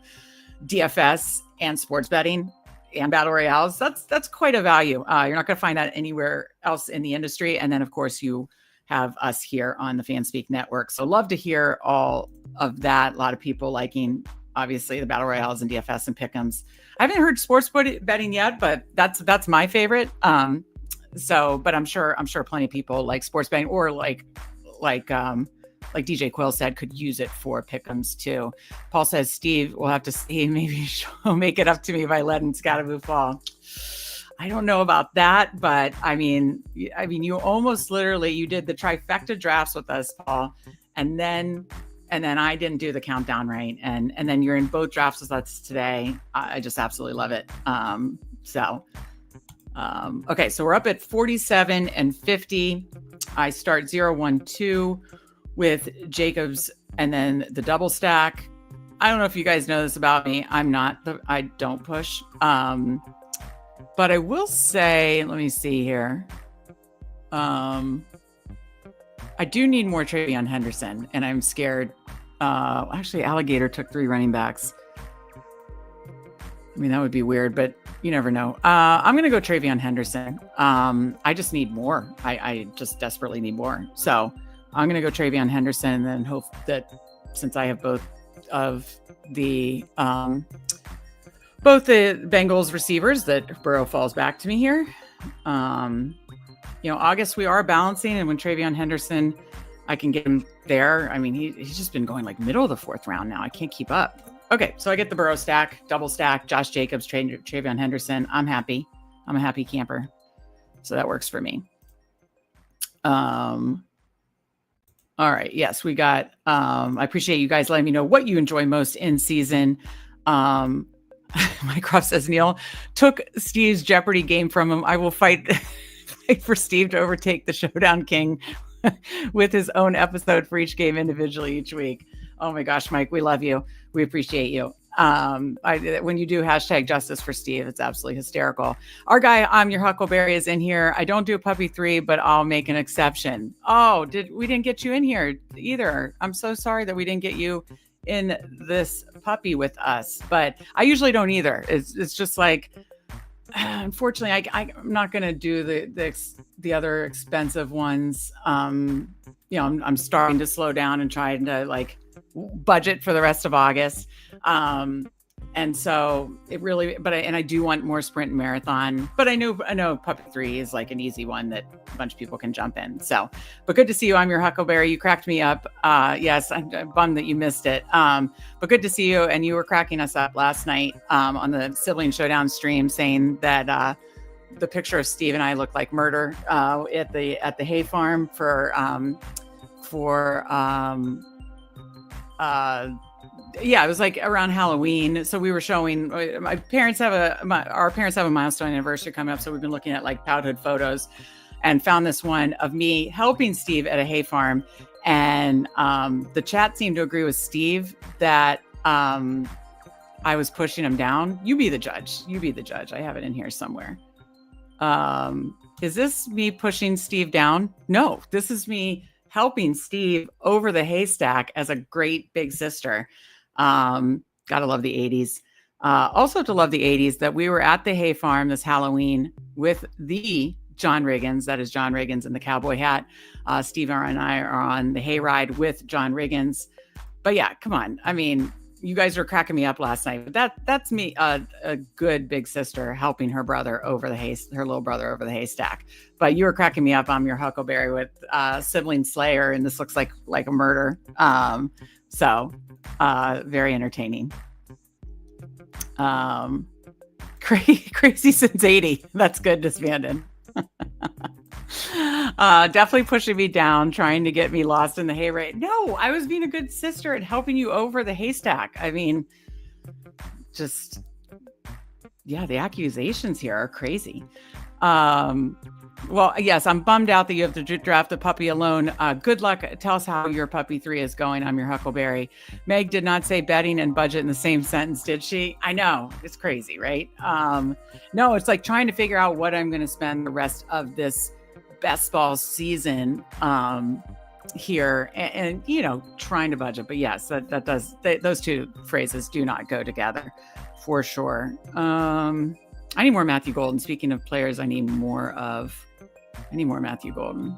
S1: DFS and sports betting and battle royales. That's quite a value. You're not going to find that anywhere else in the industry. And then of course you have us here on the Fanspeak network. So love to hear all of that. A lot of people liking obviously the battle royales and DFS and pick'ems. I haven't heard sports betting yet, but that's my favorite. But I'm sure plenty of people like sports betting or like DJ Quill said, could use it for pick'ems too. Paul says, Steve, we'll have to see. Maybe she'll make it up to me by letting Scatteroo fall. I don't know about that, but I mean, you almost literally, you did the trifecta drafts with us, Paul, and then I didn't do the countdown right, and then you're in both drafts with us today. I just absolutely love it. Okay, so we're up at 47 and 50. I start 0-1-2 with Jacobs and then the double stack. I don't know if you guys know this about me. I don't push. But I will say, let me see here. I do need more Travion Henderson, and I'm scared Actually, Alligator took 3 running backs. I mean, that would be weird, but you never know. I'm going to go Travion Henderson. I just need more. I just desperately need more. So I'm going to go Travion Henderson and then hope that since I have both the Bengals receivers that Burrow falls back to me here. August, we are balancing. And when Travion Henderson, I can get him there. I mean, he's just been going like middle of the 4th round now. I can't keep up. Okay, so I get the Burrow stack, double stack, Josh Jacobs, Travion Henderson. I'm happy. I'm a happy camper. So that works for me. All right. Yes, we got, I appreciate you guys letting me know what you enjoy most in season. Mycroft says, Neil took Steve's Jeopardy game from him. I will fight for Steve to overtake the Showdown King with his own episode for each game individually each week. Oh my gosh, Mike, we love you. We appreciate you. When you do hashtag justice for Steve, it's absolutely hysterical. Our guy, I'm your Huckleberry, is in here. I don't do puppy 3, but I'll make an exception. Oh, we didn't get you in here either. I'm so sorry that we didn't get you in this puppy with us, but I usually don't either. It's just like, unfortunately, I'm not going to do the other expensive ones. I'm starting to slow down and trying to like budget for the rest of August. And so it really, and I do want more sprint and marathon, but I know puppy 3 is like an easy one that a bunch of people can jump in. So, but good to see you. I'm your Huckleberry. You cracked me up. Yes, I'm bummed that you missed it. But good to see you. And you were cracking us up last night, on the Sibling Showdown stream saying that, the picture of Steve and I look like murder, at the hay farm it was like around Halloween. So we were showing, our parents have a milestone anniversary coming up. So we've been looking at like childhood photos and found this one of me helping Steve at a hay farm. And the chat seemed to agree with Steve that I was pushing him down. You be the judge. I have it in here somewhere. Is this me pushing Steve down? No, this is me helping Steve over the haystack as a great big sister. Gotta love the 80s. Also to love the 80s that we were at the hay farm this Halloween with the John Riggins. That is John Riggins in the cowboy hat. Steve and I are on the hayride with John Riggins. But yeah, come on. I mean, you guys were cracking me up last night. But that's me, a good big sister helping her brother over her little brother over the haystack. But you were cracking me up. I'm your Huckleberry with Sibling Slayer, and this looks like a murder. So very entertaining. Crazy since 80. That's good, Disbanded. Definitely pushing me down, trying to get me lost in the hay. No, I was being a good sister and helping you over the haystack. I mean, just, yeah, the accusations here are crazy. Well, yes, I'm bummed out that you have to draft a puppy alone. Good luck. Tell us how your puppy 3 is going. I'm your Huckleberry. Meg did not say betting and budget in the same sentence, did she? I know. It's crazy, right? No, it's like trying to figure out what I'm going to spend the rest of this best ball season here and trying to budget. But yes, those two phrases do not go together for sure. I need more Matthew Golden. Speaking of players, I need more Matthew Golden.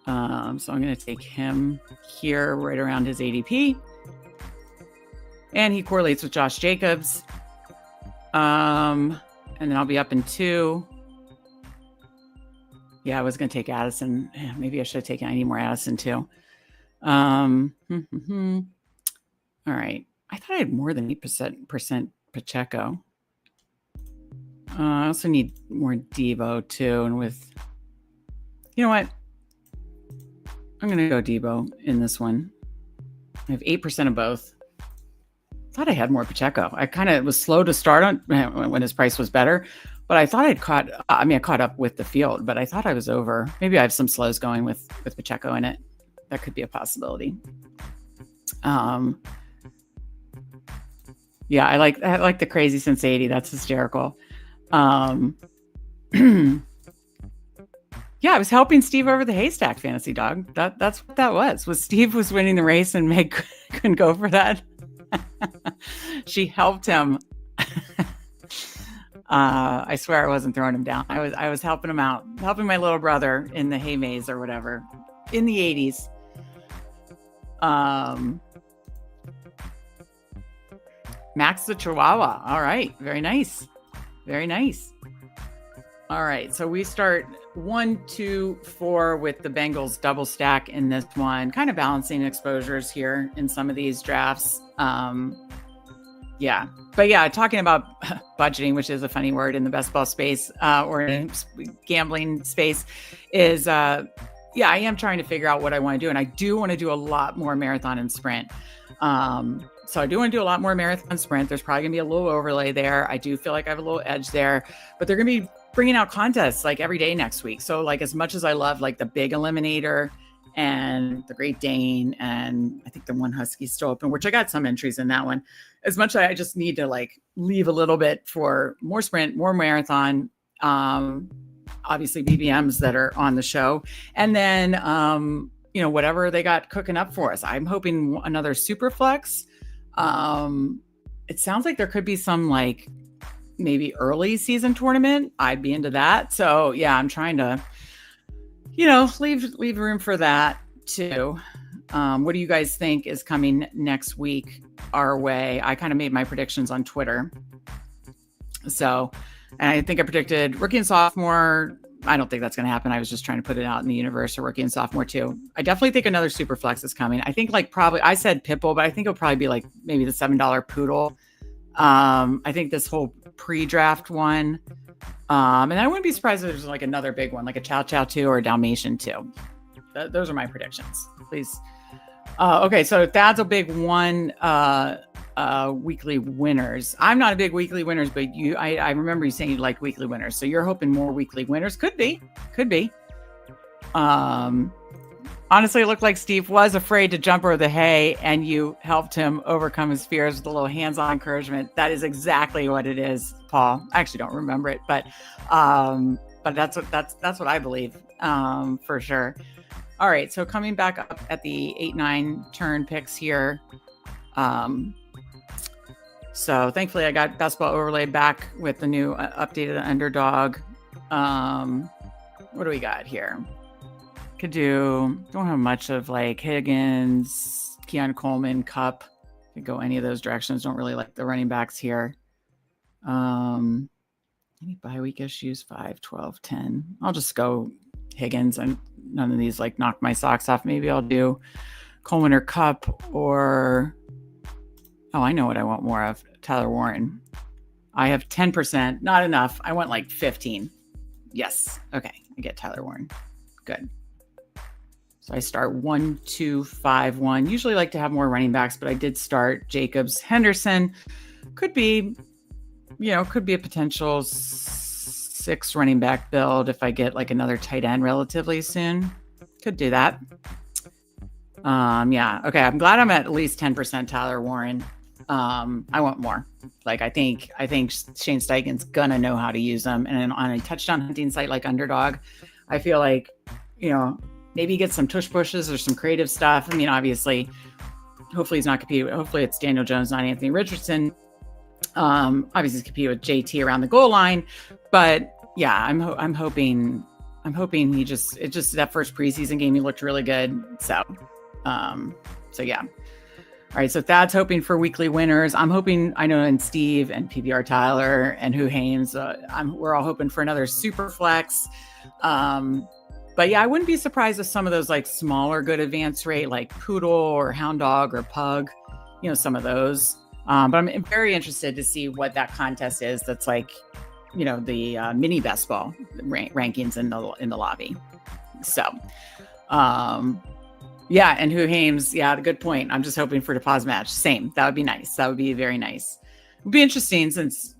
S1: So I'm going to take him here right around his ADP. And he correlates with Josh Jacobs. And then I'll be up in 2. Yeah, I was going to take Addison. Maybe I should have taken, I need more Addison too. All right. I thought I had more than 8% Pacheco. I also need more Debo too. And you know what? I'm going to go Debo in this one. I have 8% of both. Thought I had more Pacheco. I kind of was slow to start on when his price was better, but I thought I caught up with the field, but I thought I was over. Maybe I have some slows going with Pacheco in it. That could be a possibility. Yeah, I like the crazy since 80. That's hysterical. Yeah, I was helping Steve over the haystack, Fantasy Dog. That's what that was. Steve was winning the race and Meg couldn't go for that. She helped him. I swear I wasn't throwing him down. I was helping him out, helping my little brother in the hay maze or whatever in the 80s. Max the Chihuahua. All right. Very nice. Very nice. All right. So we start 1, 2, 4 with the Bengals double stack in this one, kind of balancing exposures here in some of these drafts. Yeah. But yeah, talking about budgeting, which is a funny word in the best ball space or in gambling space, is I am trying to figure out what I want to do. And I do want to do a lot more marathon and sprint. So I do want to do a lot more marathon sprint. There's probably going to be a little overlay there. I do feel like I have a little edge there, but they're going to be bringing out contests like every day next week. So like as much as I love like the big eliminator and the Great Dane, and I think the one Husky's still open, which I got some entries in that one, as much as I just need to like leave a little bit for more sprint, more marathon, obviously BBMs that are on the show. And then, whatever they got cooking up for us. I'm hoping another super flex. It sounds like there could be some like maybe early season tournament. I'd be into that. So yeah, I'm trying to, leave room for that too. What do you guys think is coming next week our way? I kind of made my predictions on Twitter. So, and I think I predicted rookie and sophomore. I don't think that's going to happen. I was just trying to put it out in the universe for rookie and sophomore too. I definitely think another super flex is coming. I think like probably, I said Pitbull, but I think it'll probably be like maybe the $7 Poodle. I think this whole pre-draft one. And I wouldn't be surprised if there's like another big one, like a Chow Chow 2 or a Dalmatian 2. Those are my predictions, please. Okay, so Thad's a big one. Weekly winners. I'm not a big weekly winners, but I remember you saying you like weekly winners. So you're hoping more weekly winners. Could be. Honestly, it looked like Steve was afraid to jump over the hay and you helped him overcome his fears with a little hands-on encouragement. That is exactly what it is, Paul. I actually don't remember it, but that's what I believe, for sure. All right. So coming back up at the 8-9 turn picks here. So thankfully I got best ball overlay back with the new updated Underdog. What do we got here? Don't have much of like Higgins, Keon Coleman, Cup. Could go any of those directions. Don't really like the running backs here. Any bye week issues? 5, 12, 10. I'll just go Higgins. And none of these like knock my socks off. Maybe I'll do Coleman or Cup or, I know what I want more of. Tyler Warren. I have 10%. Not enough. I want like 15. Yes. Okay. I get Tyler Warren. Good. So I start 1, 2, 5, 1. Usually like to have more running backs, but I did start Jacobs, Henderson. Could be a potential 6 running back build if I get like another tight end relatively soon. Could do that. Yeah. Okay. I'm glad I'm at least 10% Tyler Warren. I want more. Like, I think Shane Steichen's gonna know how to use them. And on a touchdown hunting site like Underdog, I feel like, maybe get some tush pushes or some creative stuff. I mean, obviously, hopefully he's not competing. Hopefully it's Daniel Jones, not Anthony Richardson. Obviously he's competing with JT around the goal line, but yeah, I'm hoping it's just that first preseason game, he looked really good. So yeah. All right. So Thad's hoping for weekly winners. I'm hoping, and Steve and PBR Tyler and Who Hames, we're all hoping for another super flex. But yeah, I wouldn't be surprised if some of those like smaller good advance rate, like Poodle or Hound Dog or Pug, some of those. But I'm very interested to see what that contest is. That's like, the mini best ball rankings in the lobby. So, yeah. And Who Hames, yeah, good point. I'm just hoping for deposit match. Same. That would be nice. That would be very nice. It would be interesting since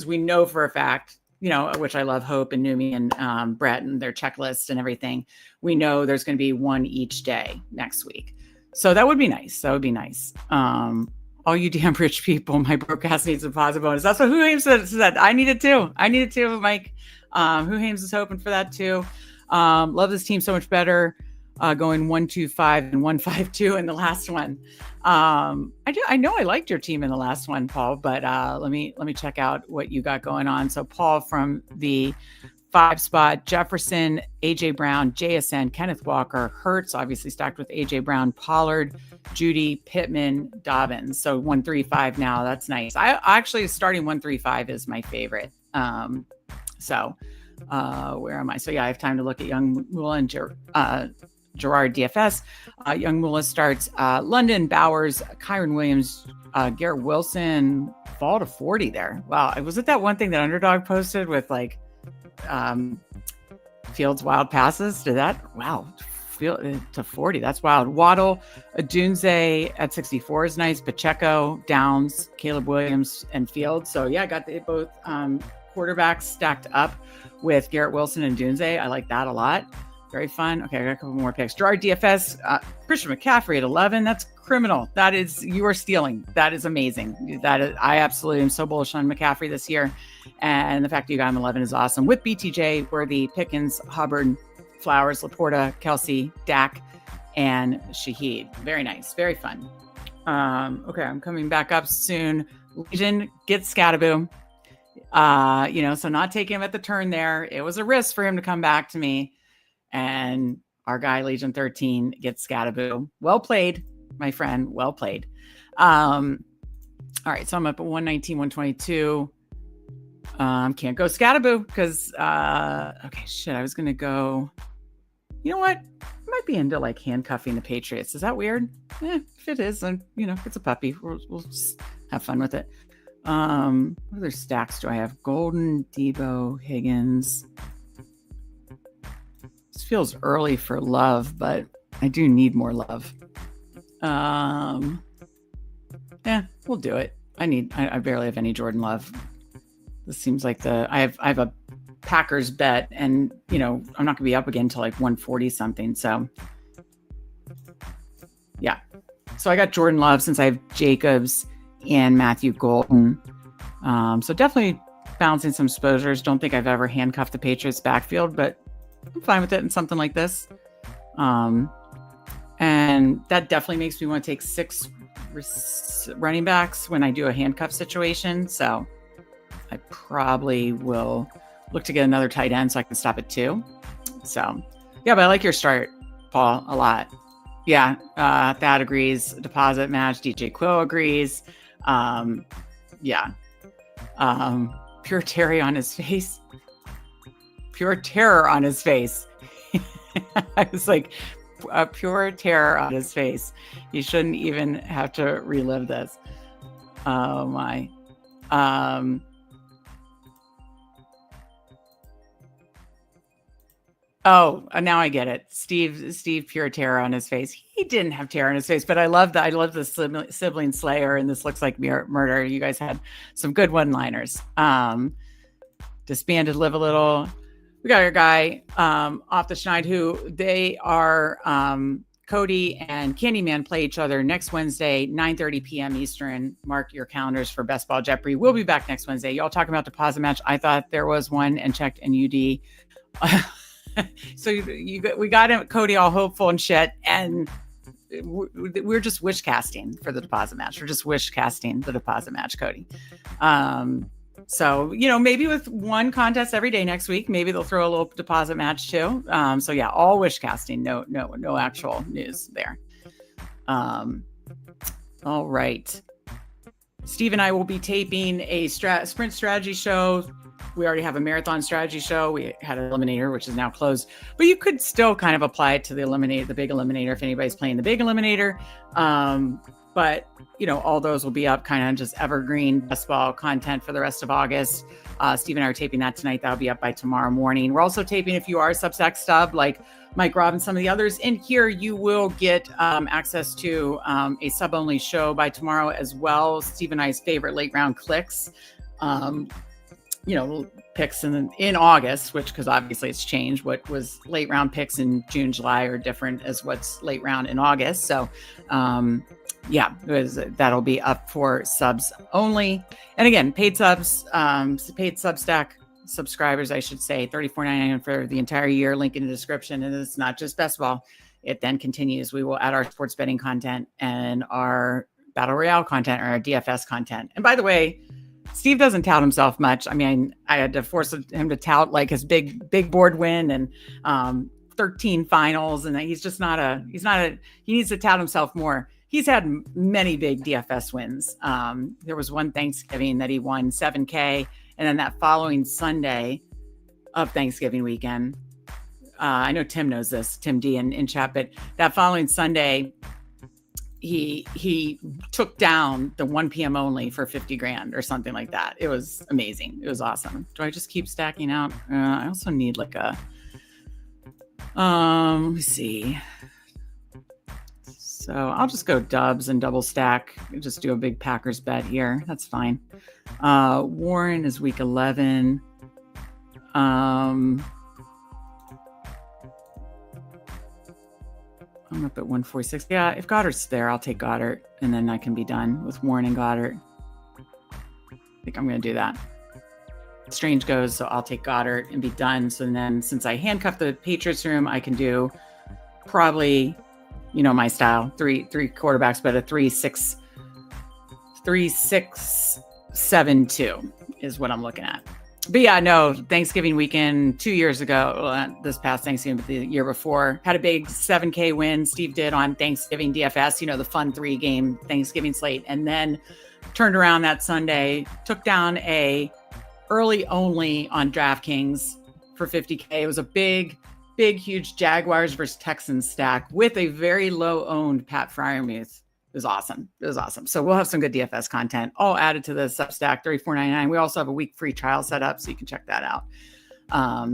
S1: we know for a fact, which I love Hope and Numi and Brett and their checklists and everything. We know there's going to be one each day next week. So that would be nice. All you damn rich people, my broke ass needs a deposit bonus. That's what Who Hames said. I need it too. Mike. Who Hames is hoping for that too. Love this team so much better. Going 1-2-5 and 1-5-2 in the last one. I know I liked your team in the last one, Paul, but let me check out what you got going on. So Paul from the 5 spot, Jefferson, AJ Brown, JSN, Kenneth Walker, Hurts, obviously stacked with AJ Brown, Pollard, Judy, Pittman, Dobbins. So 1-3-5 now. That's nice. I actually starting 1-3-5 is my favorite. Where am I? So yeah, I have time to look at Young Mula and Gerard DFS. Young Mula starts London, Bowers, Kyron Williams, Garrett Wilson, fall to 40 there. Wow. Was it that one thing that Underdog posted with like Fields wild passes? Did that? Wow. To 40. That's wild. Waddle, Dunze at 64 is nice. Pacheco, Downs, Caleb Williams, and Fields. So yeah, got both quarterbacks stacked up with Garrett Wilson and Dunze. I like that a lot. Very fun. Okay, I got a couple more picks. Gerard DFS, Christian McCaffrey at 11. That's criminal. That is, you are stealing. That is amazing. I absolutely am so bullish on McCaffrey this year. And the fact that you got him 11 is awesome. With BTJ, Worthy, Pickens, Hubbard, Flowers, Laporta, Kelsey, Dak, and Shaheed. Very nice. Very fun. Okay, I'm coming back up soon. Legion gets Scatterboom. So not taking him at the turn there. It was a risk for him to come back to me. And our guy, Legion 13, gets Scatterboom. Well played, my friend. Well played. All right, so I'm up at 119, 122. Can't go Scatterboom because, okay, shit, I was going to go. You know what? I might be into like handcuffing the Patriots. Is that weird? If it is, then, it's a puppy. We'll just have fun with it. What other stacks do I have? Golden, Debo, Higgins. This feels early for love, but I do need more love. We'll do it. I barely have any Jordan Love. This seems like I have a Packers bet, and I'm not gonna be up again until like 140 something. So yeah. So I got Jordan Love since I have Jacobs and Matthew Golden. So definitely balancing some exposures. Don't think I've ever handcuffed the Patriots backfield, but I'm fine with it in something like this. And that definitely makes me want to take 6 running backs when I do a handcuff situation. So I probably will look to get another tight end so I can stop at 2. So yeah, but I like your start, Paul, a lot. Yeah, Thad agrees. Deposit match. DJ Quill agrees. Pure terror on his face. Pure terror on his face. I was like, pure terror on his face. You shouldn't even have to relive this. Oh my. Oh, now I get it. Steve, pure terror on his face. He didn't have terror on his face, but I love the sibling slayer, and this looks like murder. You guys had some good one-liners. Disbanded, live a little. We got our guy off the schneid, who they are. Cody and Candyman play each other next Wednesday, 9:30 p.m. Eastern. Mark your calendars for Best Ball Jeopardy. We'll be back next Wednesday. Y'all talking about deposit match. I thought there was one and checked NUD. So we got him, Cody, all hopeful and shit, and we're just wish casting for the deposit match. We're just wish casting the deposit match, Cody. So maybe with one contest every day next week, maybe they'll throw a little deposit match too. So yeah, all wish casting, no actual news there. All right, Steve and I will be taping a sprint strategy show. We already have a marathon strategy show. We had an eliminator, which is now closed, but you could still kind of apply it to the big eliminator if anybody's playing the big eliminator. But all those will be up, kind of just evergreen best ball content for the rest of August. Steve and I are taping that tonight. That'll be up by tomorrow morning. We're also taping, if you are a Substack stub like Mike Robb and some of the others in here, you will get access to a sub-only show by tomorrow as well. Steve and I's favorite late round clicks. Picks in August, because obviously it's changed. What was late round picks in June, July are different as what's late round in August. So, that'll be up for subs only. And again, paid subs, paid Substack subscribers, I should say, $34.99 for the entire year. Link in the description. And it's not just best ball. It then continues. We will add our sports betting content and our Battle Royale content or our DFS content. And by the way, Steve doesn't tout himself much. I mean, I had to force him to tout like his big board win and 13 finals. And he needs to tout himself more. He's had many big DFS wins. There was one Thanksgiving that he won 7K. And then that following Sunday of Thanksgiving weekend, I know Tim knows this, Tim D in chat, but that following Sunday, he took down the 1 p.m. only for 50 grand or something like that. It was amazing. It was awesome. Do I just keep stacking out? I also need like a, let me see. So I'll just go dubs and double stack. Just do a big Packers bet here. That's fine. Warren is week 11. I'm up at 146. Yeah, if Goddard's there, I'll take Goddard, and then I can be done with Warren and Goddard. I think I'm going to do that. Strange goes, so I'll take Goddard and be done. So then, since I handcuffed the Patriots room, I can do probably, you know, my style, three quarterbacks, but a 3-6-7-2 is what I'm looking at. But yeah, no, Thanksgiving weekend 2 years ago, this past Thanksgiving, but the year before, had a big 7K win. Steve did on Thanksgiving DFS, you know, the fun 3-game Thanksgiving slate, and then turned around that Sunday, took down a early only on DraftKings for 50K. It was a big, huge Jaguars versus Texans stack with a very low owned Pat Freiermuth. It was awesome. So we'll have some good DFS content all added to the Substack, $34.99. We also have a week free trial set up, so you can check that out. All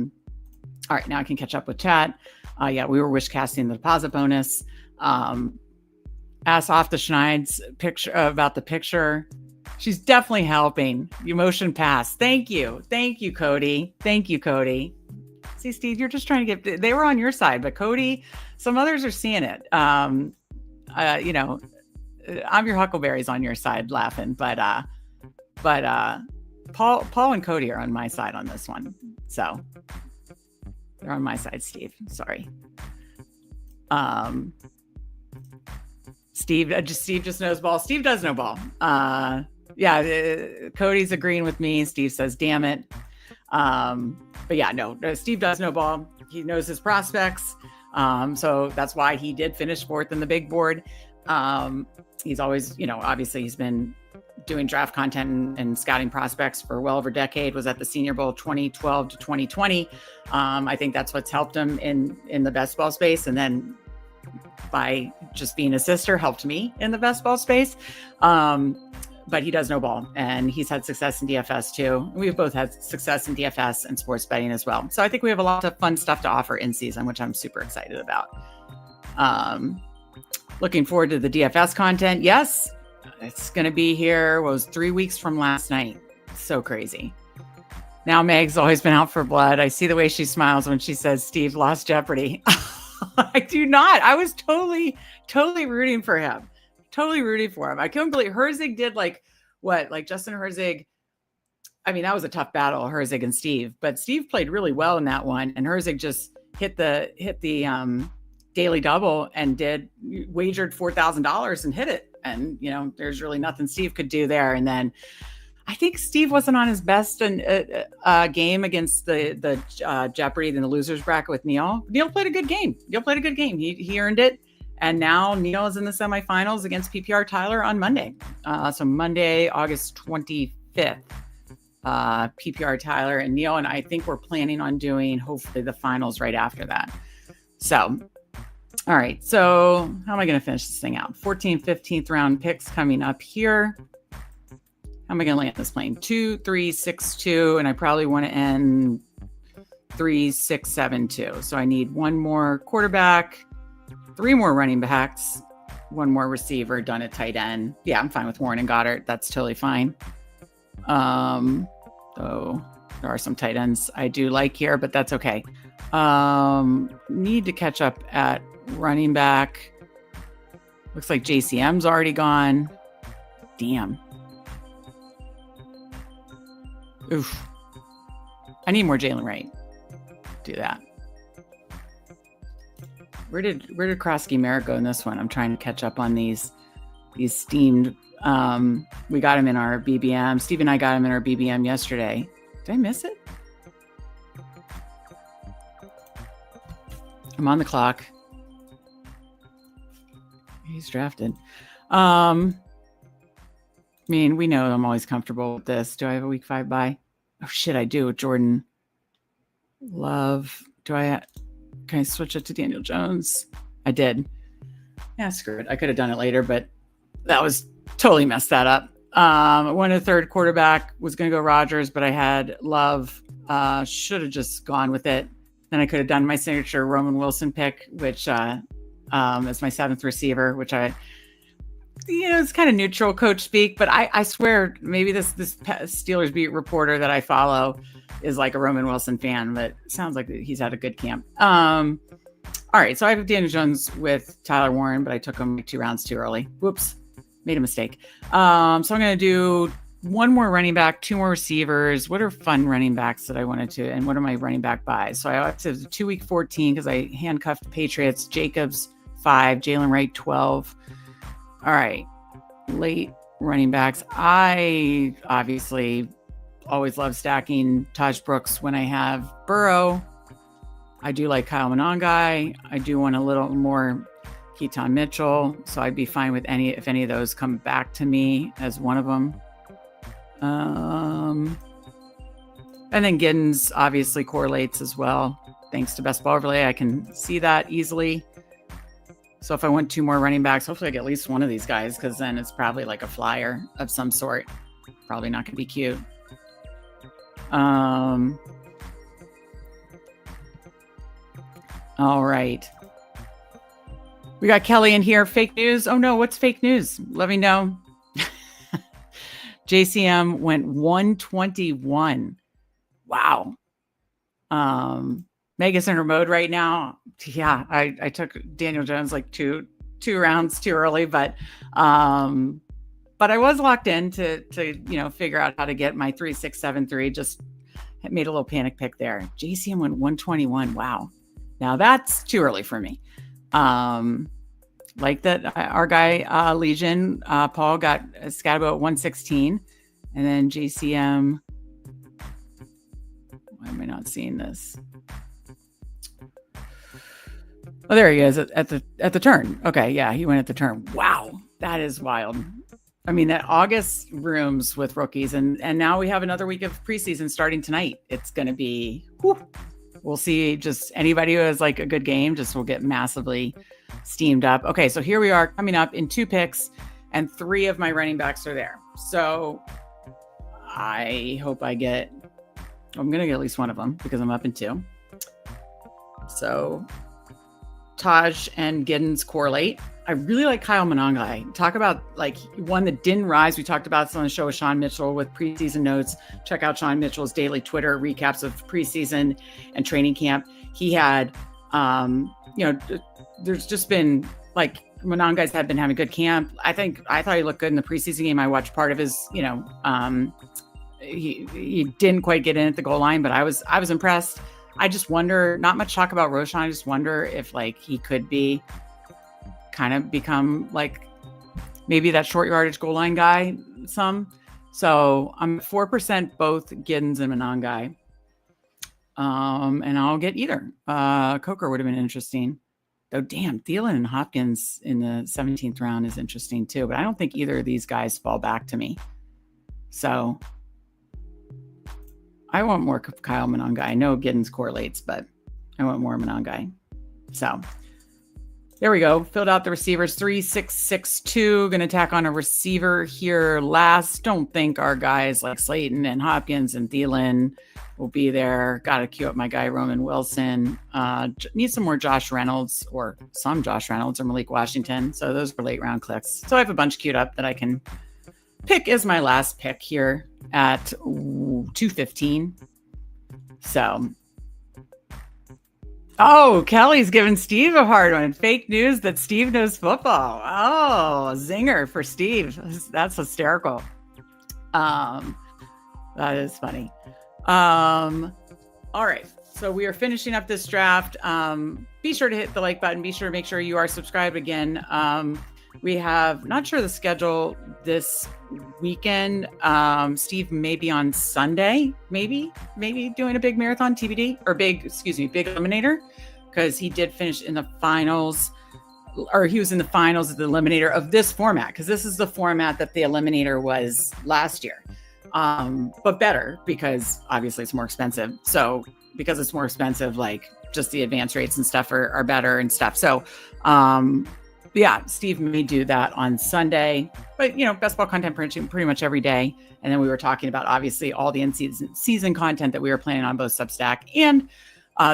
S1: right, now I can catch up with chat. Yeah, we were wish casting the deposit bonus. Ask off the Schneid's picture about the picture. She's definitely helping. Emotion pass. Thank you, Cody. See, Steve, you're just trying to get. They were on your side, but Cody, some others are seeing it. You know. I'm your Huckleberries on your side laughing, but Paul and Cody are on my side on this one. So they're on my side, Steve. Sorry. Steve just knows ball. Steve does know ball. Yeah, Cody's agreeing with me. Steve says, damn it. But yeah, no, Steve does know ball. He knows his prospects. So that's why he did finish fourth in the big board. He's always, you know, obviously he's been doing draft content and scouting prospects for well over a decade, was at the Senior Bowl 2012 to 2020. I think that's what's helped him in the best ball space. And then by just being a sister helped me in the best ball space. But he does know ball, and he's had success in DFS too. We've both had success in DFS and sports betting as well. So I think we have a lot of fun stuff to offer in season, which I'm super excited about. Looking forward to the DFS content. Yes, it's going to be here. It was 3 weeks from last night. So crazy. Now Meg's always been out for blood. I see the way she smiles when she says Steve lost Jeopardy. I do not. I was totally rooting for him. I couldn't believe Herzig did like Justin Herzig. I mean, that was a tough battle, Herzig and Steve, but Steve played really well in that one. And Herzig just hit the daily double and wagered $4,000 and hit it. And, you know, there's really nothing Steve could do there. And then I think Steve wasn't on his best game against the Jeopardy in the losers bracket with Neil. Neil played a good game. He earned it. And now Neil is in the semifinals against PPR Tyler on Monday. So Monday, August 25th, PPR Tyler and Neil. And I think we're planning on doing hopefully the finals right after that. So, all right. So how am I going to finish this thing out? 14th, 15th round picks coming up here. How am I going to land this plane? 2, 3, 6, 2. And I probably want to end 3, 6, 7, 2. So I need one more quarterback, 3 more running backs, 1 more receiver, done at tight end. Yeah, I'm fine with Warren and Goddard. That's totally fine. So there are some tight ends I do like here, but that's okay. Need to catch up at running back. Looks like JCM's already gone. Damn. Oof. I need more Jalen Wright. Do that. Where did Krosky Merritt go in this one? I'm trying to catch up on these steamed. We got him in our BBM. Steve and I got him in our BBM yesterday. Did I miss it? I'm on the clock. He's drafted. I mean, we know I'm always comfortable with this. Do I have a week 5 bye? Oh shit, I do. Jordan Love. Can I switch it to Daniel Jones? I did. Yeah, screw it. I could have done it later, but that was totally messed that up. One of the third quarterback was going to go Rodgers, but I had Love. Should have just gone with it. Then I could have done my signature Roman Wilson pick, which is my 7th receiver, which it's kind of neutral coach speak, but I swear maybe this Steelers beat reporter that I follow is like a Roman Wilson fan, but it sounds like he's had a good camp. All right, so I have Daniel Jones with Tyler Warren, but I took him 2 rounds too early. Whoops, made a mistake. So I'm going to do 1 more running back, 2 more receivers. What are fun running backs that I wanted to, and what are my running back buys? So I have to 2 week 14 because I handcuffed the Patriots. Jacobs 5, Jalen Wright 12. All right, late running backs. I obviously always love stacking Taj Brooks when I have Burrow. I do like Kyle Monangai. I do want a little more Keaton Mitchell, so I'd be fine with if any of those come back to me as one of them. And then Giddens obviously correlates as well. Thanks to Best Ball Overlay, I can see that easily. So if I want 2 more running backs, hopefully I get at least one of these guys, because then it's probably like a flyer of some sort. Probably not going to be cute. All right. We got Kelly in here. Fake news. Oh no, what's fake news? Let me know. JCM went 121. Wow. Mega's in her mode right now. Yeah, I took Daniel Jones like two rounds too early, but I was locked in to figure out how to get my 3-6-7-3. Just made a little panic pick there. JCM went 121. Wow. Now that's too early for me. Like that, our guy Legion Paul got Scatabo at 116, and then JCM. Why am I not seeing this? Oh, there he is at the turn. Okay, yeah, he went at the turn. Wow, that is wild. I mean, that August rooms with rookies, and now we have another week of preseason starting tonight. It's going to be, we'll see. Just anybody who has like a good game just will get massively steamed up. Okay, so here we are coming up in 2 picks, and 3 of my running backs are there. So I hope I'm going to get at least one of them because I'm up in 2. So Taj and Giddens correlate. I really like Kyle Monangai. Talk about like one that didn't rise. We talked about this on the show with Sean Mitchell with preseason notes. Check out Sean Mitchell's daily Twitter recaps of preseason and training camp. He had, there's just been like Monangai's had been having good camp. I thought he looked good in the preseason game. I watched part of his, he didn't quite get in at the goal line, but I was impressed. I just wonder, not much talk about Roshan. I just wonder if like he could be kind of become like maybe that short yardage goal line guy some. So I'm 4% both Giddens and Monangai. And I'll get either. Coker would have been interesting. Though damn, Thielen and Hopkins in the 17th round is interesting too. But I don't think either of these guys fall back to me. So I want more Kyle Monangai. I know Giddens correlates, but I want more Monangai. So there we go. Filled out the receivers. 3-6-6-2. Going to tack on a receiver here last. Don't think our guys like Slayton and Hopkins and Thielen will be there. Got to queue up my guy Roman Wilson. Need some more Josh Reynolds or some Josh Reynolds or Malik Washington. So those were late round clicks. So I have a bunch queued up that I can pick as my last pick here at 2:15. So. Oh, Kelly's giving Steve a hard one. Fake news that Steve knows football. Oh, zinger for Steve. That's hysterical. That is funny. All right. So we are finishing up this draft. Be sure to hit the like button. Be sure to make sure you are subscribed again. We have, not sure the schedule this weekend. Steve may be on Sunday, maybe doing a big marathon TBD or big eliminator, because he did finish in the finals, or he was in the finals of the eliminator of this format, because this is the format that the eliminator was last year. But better, because obviously it's more expensive. So because it's more expensive, like just the advance rates and stuff are better and stuff. So, yeah, Steve may do that on Sunday, but best ball content pretty much every day. And then we were talking about obviously all the in-season content that we were planning on both Substack and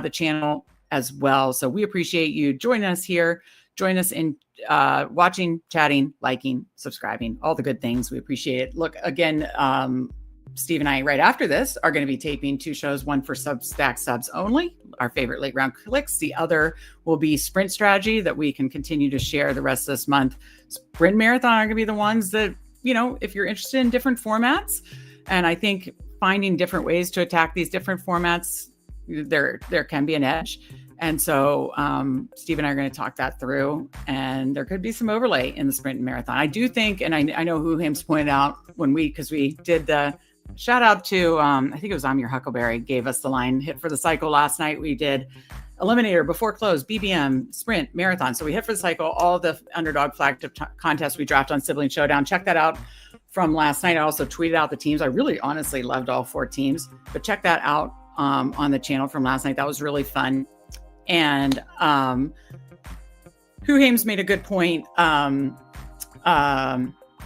S1: the channel as well. So we appreciate you joining us here. Join us in watching, chatting, liking, subscribing, all the good things. We appreciate it. Look, again, Steve and I, right after this, are going to be taping 2 shows, one for Substack subs only, our favorite late round clicks. The other will be sprint strategy that we can continue to share the rest of this month. Sprint marathon are going to be the ones that, if you're interested in different formats, and I think finding different ways to attack these different formats, there can be an edge. And so Steve and I are going to talk that through, and there could be some overlay in the sprint and marathon. I do think, and I know who Hims pointed out because we did the shout out to, I think it was Amir Huckleberry gave us the line, hit for the cycle last night. We did eliminator before close, BBM, sprint, marathon. So we hit for the cycle, all the Underdog flagship contests we draft on Sibling Showdown. Check that out from last night. I also tweeted out the teams. I really honestly loved all 4 teams, but check that out on the channel from last night. That was really fun. And Who Hames made a good point.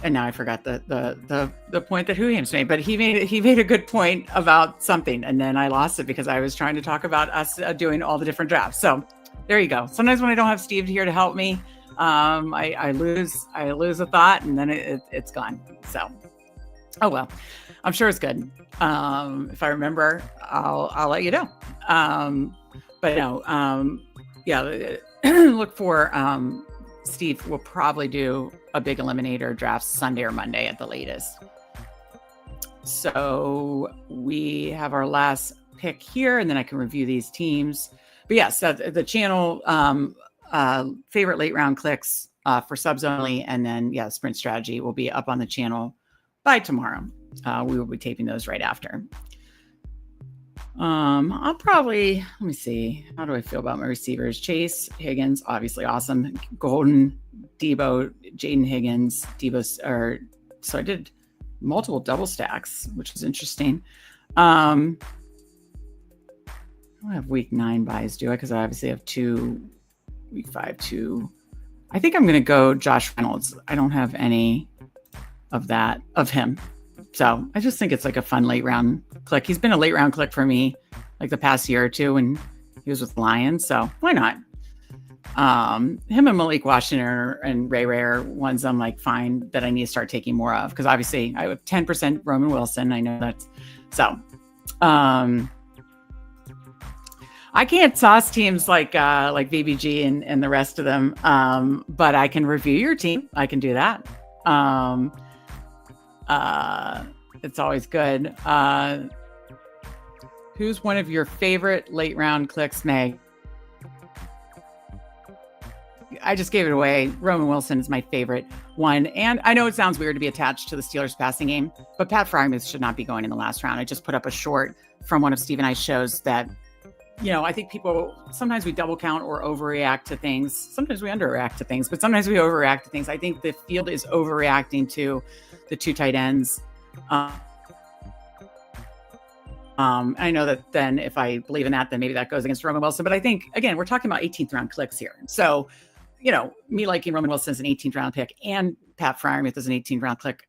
S1: And now I forgot the point that Who Hames made, but he made a good point about something, and then I lost it because I was trying to talk about us doing all the different drafts. So there you go. Sometimes when I don't have Steve here to help me, I lose a thought, and then it's gone. So, oh well, I'm sure it's good. If I remember, I'll let you know. But no, yeah, look for Steve will probably do a big eliminator draft Sunday or Monday at the latest. So we have our last pick here, and then I can review these teams. But yes, the channel favorite late round clicks for subs only, and then sprint strategy will be up on the channel by tomorrow. We will be taping those right after. I'll probably, let me see. How do I feel about my receivers? Chase, Higgins, obviously awesome. Golden, Debo, Jaden Higgins, so I did multiple double stacks, which is interesting. I don't have week 9 buys, do I? Because I obviously have 2, week 5, 2. I think I'm going to go Josh Reynolds. I don't have any of him. So I just think it's like a fun late round click. He's been a late round click for me like the past year or two, and he was with Lions. So why not? Him and Malik Washington and Ray are ones I'm like, fine, that I need to start taking more of. Because obviously I have 10% Roman Wilson. I know that's so. I can't sauce teams like VBG and the rest of them. But I can review your team. I can do that. It's always good. Who's one of your favorite late round clicks, Meg? I just gave it away. Roman Wilson is my favorite one. And I know it sounds weird to be attached to the Steelers passing game, but Pat Freiermuth should not be going in the last round. I just put up a short from one of Steve and I's shows that, I think sometimes we double count or overreact to things. Sometimes we underreact to things, but sometimes we overreact to things. I think the field is overreacting to the 2 tight ends. I know that then if I believe in that, then maybe that goes against Roman Wilson. But I think, again, we're talking about 18th round clicks here. So, me liking Roman Wilson as an 18th round pick and Pat Freiermuth as an 18th round click,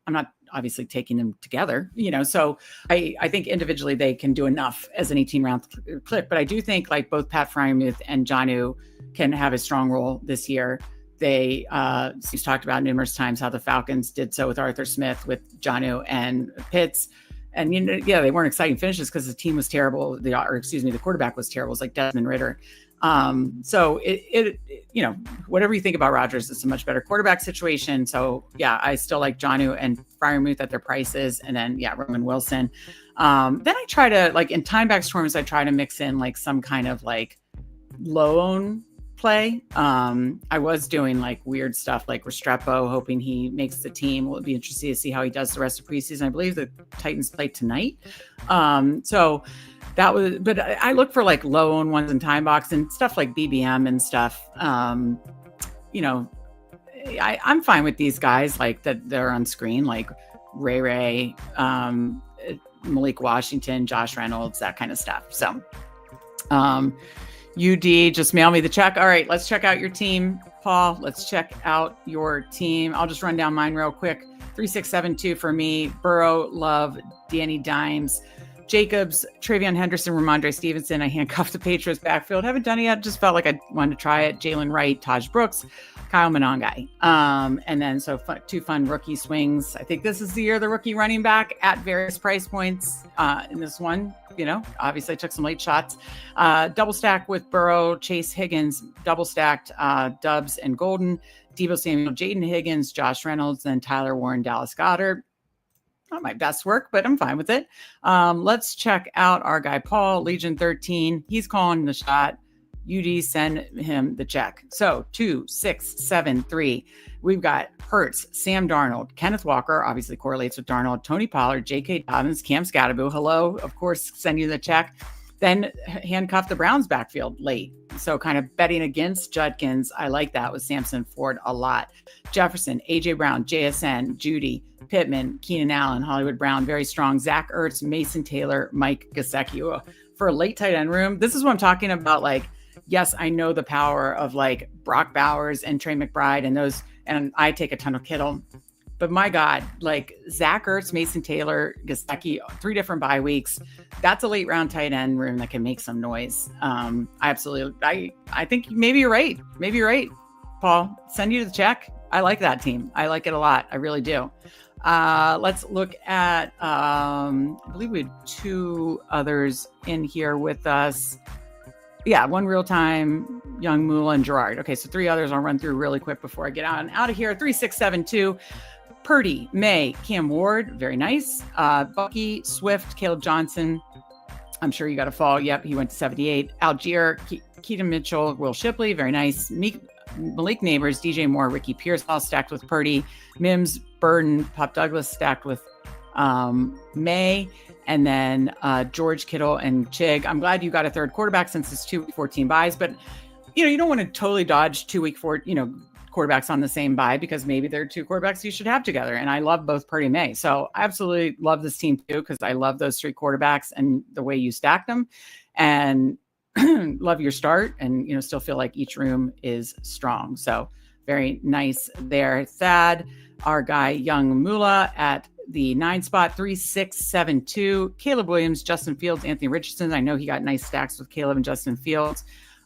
S1: I'm not obviously taking them together, so I think individually they can do enough as an 18 round click. But I do think like both Pat Freiermuth and Jonnu can have a strong role this year. He's talked about numerous times how the Falcons did so with Arthur Smith, with Jonnu and Pitts. And, they weren't exciting finishes because the team was terrible. The quarterback was terrible. It was like Desmond Ridder. So whatever you think about Rodgers, it's a much better quarterback situation. So yeah, I still like Jonnu and Freiermuth at their prices. And then Roman Wilson. Then I try to, like, in time back tournaments, I try to mix in like some kind of like low own play. I was doing like weird stuff like Restrepo, hoping he makes the team. It'll be interesting to see how he does the rest of preseason. I believe the Titans play tonight. So that was, but I look for like low own ones in time box and stuff like BBM and stuff. I'm fine with these guys like that they're on screen, like Ray, Malik Washington, Josh Reynolds, that kind of stuff. So, UD, just mail me the check. All right, let's check out your team, Paul. Let's check out your team. I'll just run down mine real quick. 3672 for me. Burrow, Love, Danny Dimes, Jacobs, Travion Henderson, Ramondre Stevenson. I handcuffed the Patriots backfield. Haven't done it yet. Just felt like I wanted to try it. Jalen Wright, Taj Brooks, Kyle Monangai. And then two fun rookie swings. I think this is the year the rookie running back at various price points in this one. Obviously I took some late shots. Double stack with Burrow, Chase Higgins, double stacked Dubs and Golden, Deebo Samuel, Jaden Higgins, Josh Reynolds, then Tyler Warren, Dallas Goedert. Not my best work, but I'm fine with it. Let's check out our guy, Paul, Legion 13. He's calling the shot. UD, send him the check. So 2, 6, 7, 3. We've got Hurts, Sam Darnold, Kenneth Walker, obviously correlates with Darnold, Tony Pollard, J.K. Dobbins, Cam Scatterbo. Hello, of course, send you the check. Then handcuff the Browns backfield late. So kind of betting against Judkins. I like that with Samson Ford a lot. Jefferson, A.J. Brown, JSN, Judy, Pittman, Keenan Allen, Hollywood Brown, very strong. Zach Ertz, Mason Taylor, Mike Gesicki. For a late tight end room, this is what I'm talking about. Like, yes, I know the power of like Brock Bowers and Trey McBride and those, and I take a ton of Kittle. But my God, like Zach Ertz, Mason Taylor, Gesicki, 3 different bye weeks. That's a late round tight end room that can make some noise. I think maybe you're right. Maybe you're right, Paul. Send you the check. I like that team. I like it a lot. I really do. Let's look at, I believe we had 2 others in here with us. Yeah, one real time, Young, Mula, and Gerard. Okay, so 3 others I'll run through really quick before I get out of here. 3672. Purdy, May, Cam Ward, very nice. Bucky, Swift, Caleb Johnson. I'm sure you got a fall. Yep, he went to 78. Algier, Keaton Mitchell, Will Shipley, very nice. Malik Neighbors, DJ Moore, Ricky Pierce, all stacked with Purdy. Mims, Burden, Pop Douglas stacked with May. And then George Kittle and Chig. I'm glad you got a third quarterback since it's 2 week 14 buys, but you don't want to totally dodge 2 week 4, quarterbacks on the same buy because maybe they're 2 quarterbacks you should have together. And I love both Purdy and May. So I absolutely love this team too, because I love those 3 quarterbacks and the way you stack them, and love your start, and still feel like each room is strong. So very nice there. Thad, our guy Young Mula at the 9 spot, 3672. Caleb Williams, Justin Fields, Anthony Richardson. I know he got nice stacks with Caleb and Justin Fields.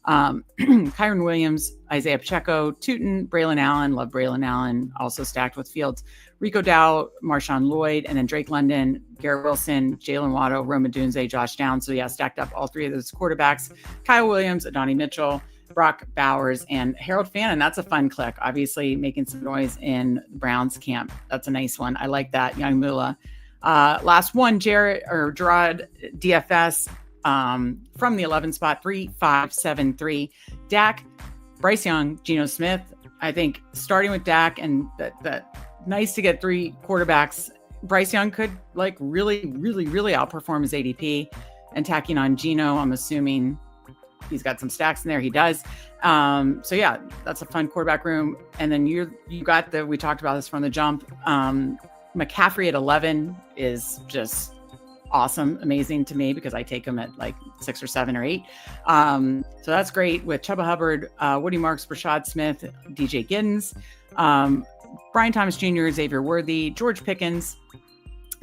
S1: Kyron Williams, Isaiah Pacheco, Tootin, Braylon Allen. Love Braylon Allen. Also stacked with Fields. Rico Dow, Marshawn Lloyd, and then Drake London, Garrett Wilson, Jalen Waddle, Roma Dunze, Josh Downs. So yeah, stacked up all 3 of those quarterbacks. Kyle Williams, Adonai Mitchell, Brock Bowers, and Harold Fannin. That's a fun click. Obviously making some noise in Browns camp. That's a nice one. I like that. Young Mula. Last one, Gerard DFS from the 11 spot, 3573. Dak, Bryce Young, Geno Smith. I think starting with Dak, and that nice to get 3 quarterbacks. Bryce Young could like really outperform his ADP, and tacking on Geno, I'm assuming he's got some stacks in there. He does. So yeah, that's a fun quarterback room. And then you got we talked about this from the jump. McCaffrey at 11 is just awesome, amazing to me, because I take him at like 6 or 7 or 8. So that's great with Chuba Hubbard, Woody Marks, Rashad Smith, DJ Giddens, Brian Thomas Jr., Xavier Worthy, George Pickens,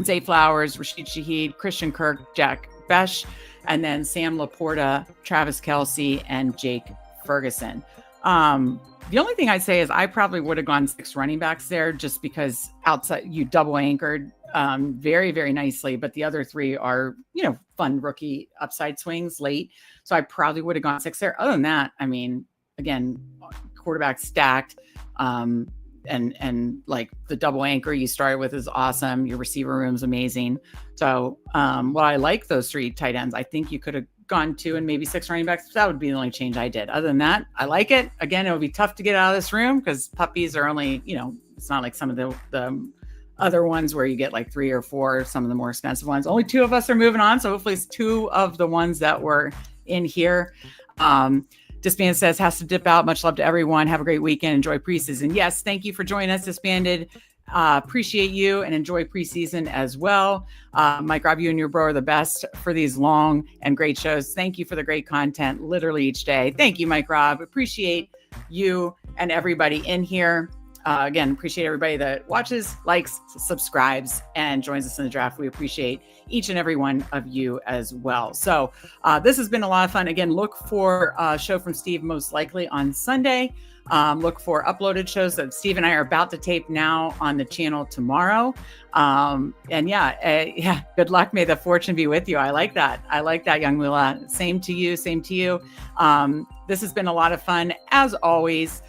S1: Zay Flowers, Rashid Shaheed, Christian Kirk, Jack Besh, and then Sam Laporta, Travis Kelce, and Jake Ferguson. The only thing I'd say is I probably would have gone 6 running backs there, just because outside you double anchored very, very nicely, but the other 3 are, fun rookie upside swings late. So I probably would have gone 6 there. Other than that, I mean, again, quarterback stacked. And like the double anchor you started with is awesome. Your receiver room is amazing. So while I like those 3 tight ends, I think you could have gone 2 and maybe 6 running backs. That would be the only change I did. Other than that, I like it. Again, it would be tough to get out of this room because puppies are only, it's not like some of the other ones where you get like 3 or 4, some of the more expensive ones. Only 2 of us are moving on. So hopefully it's 2 of the ones that were in here. Disbanded says, has to dip out. Much love to everyone. Have a great weekend. Enjoy preseason. Yes, thank you for joining us, Disbanded. Appreciate you and enjoy preseason as well. Mike Rob, you and your bro are the best for these long and great shows. Thank you for the great content literally each day. Thank you, Mike Rob. Appreciate you and everybody in here. Again, appreciate everybody that watches, likes, subscribes, and joins us in the draft. We appreciate each and every one of you as well. So this has been a lot of fun. Again, look for a show from Steve most likely on Sunday. Look for uploaded shows that Steve and I are about to tape now on the channel tomorrow. And good luck. May the fortune be with you. I like that. I like that, young Lula. Same to you. Same to you. This has been a lot of fun as always.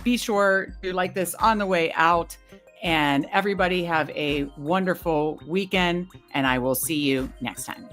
S1: Be sure to like this on the way out, and everybody have a wonderful weekend, and I will see you next time.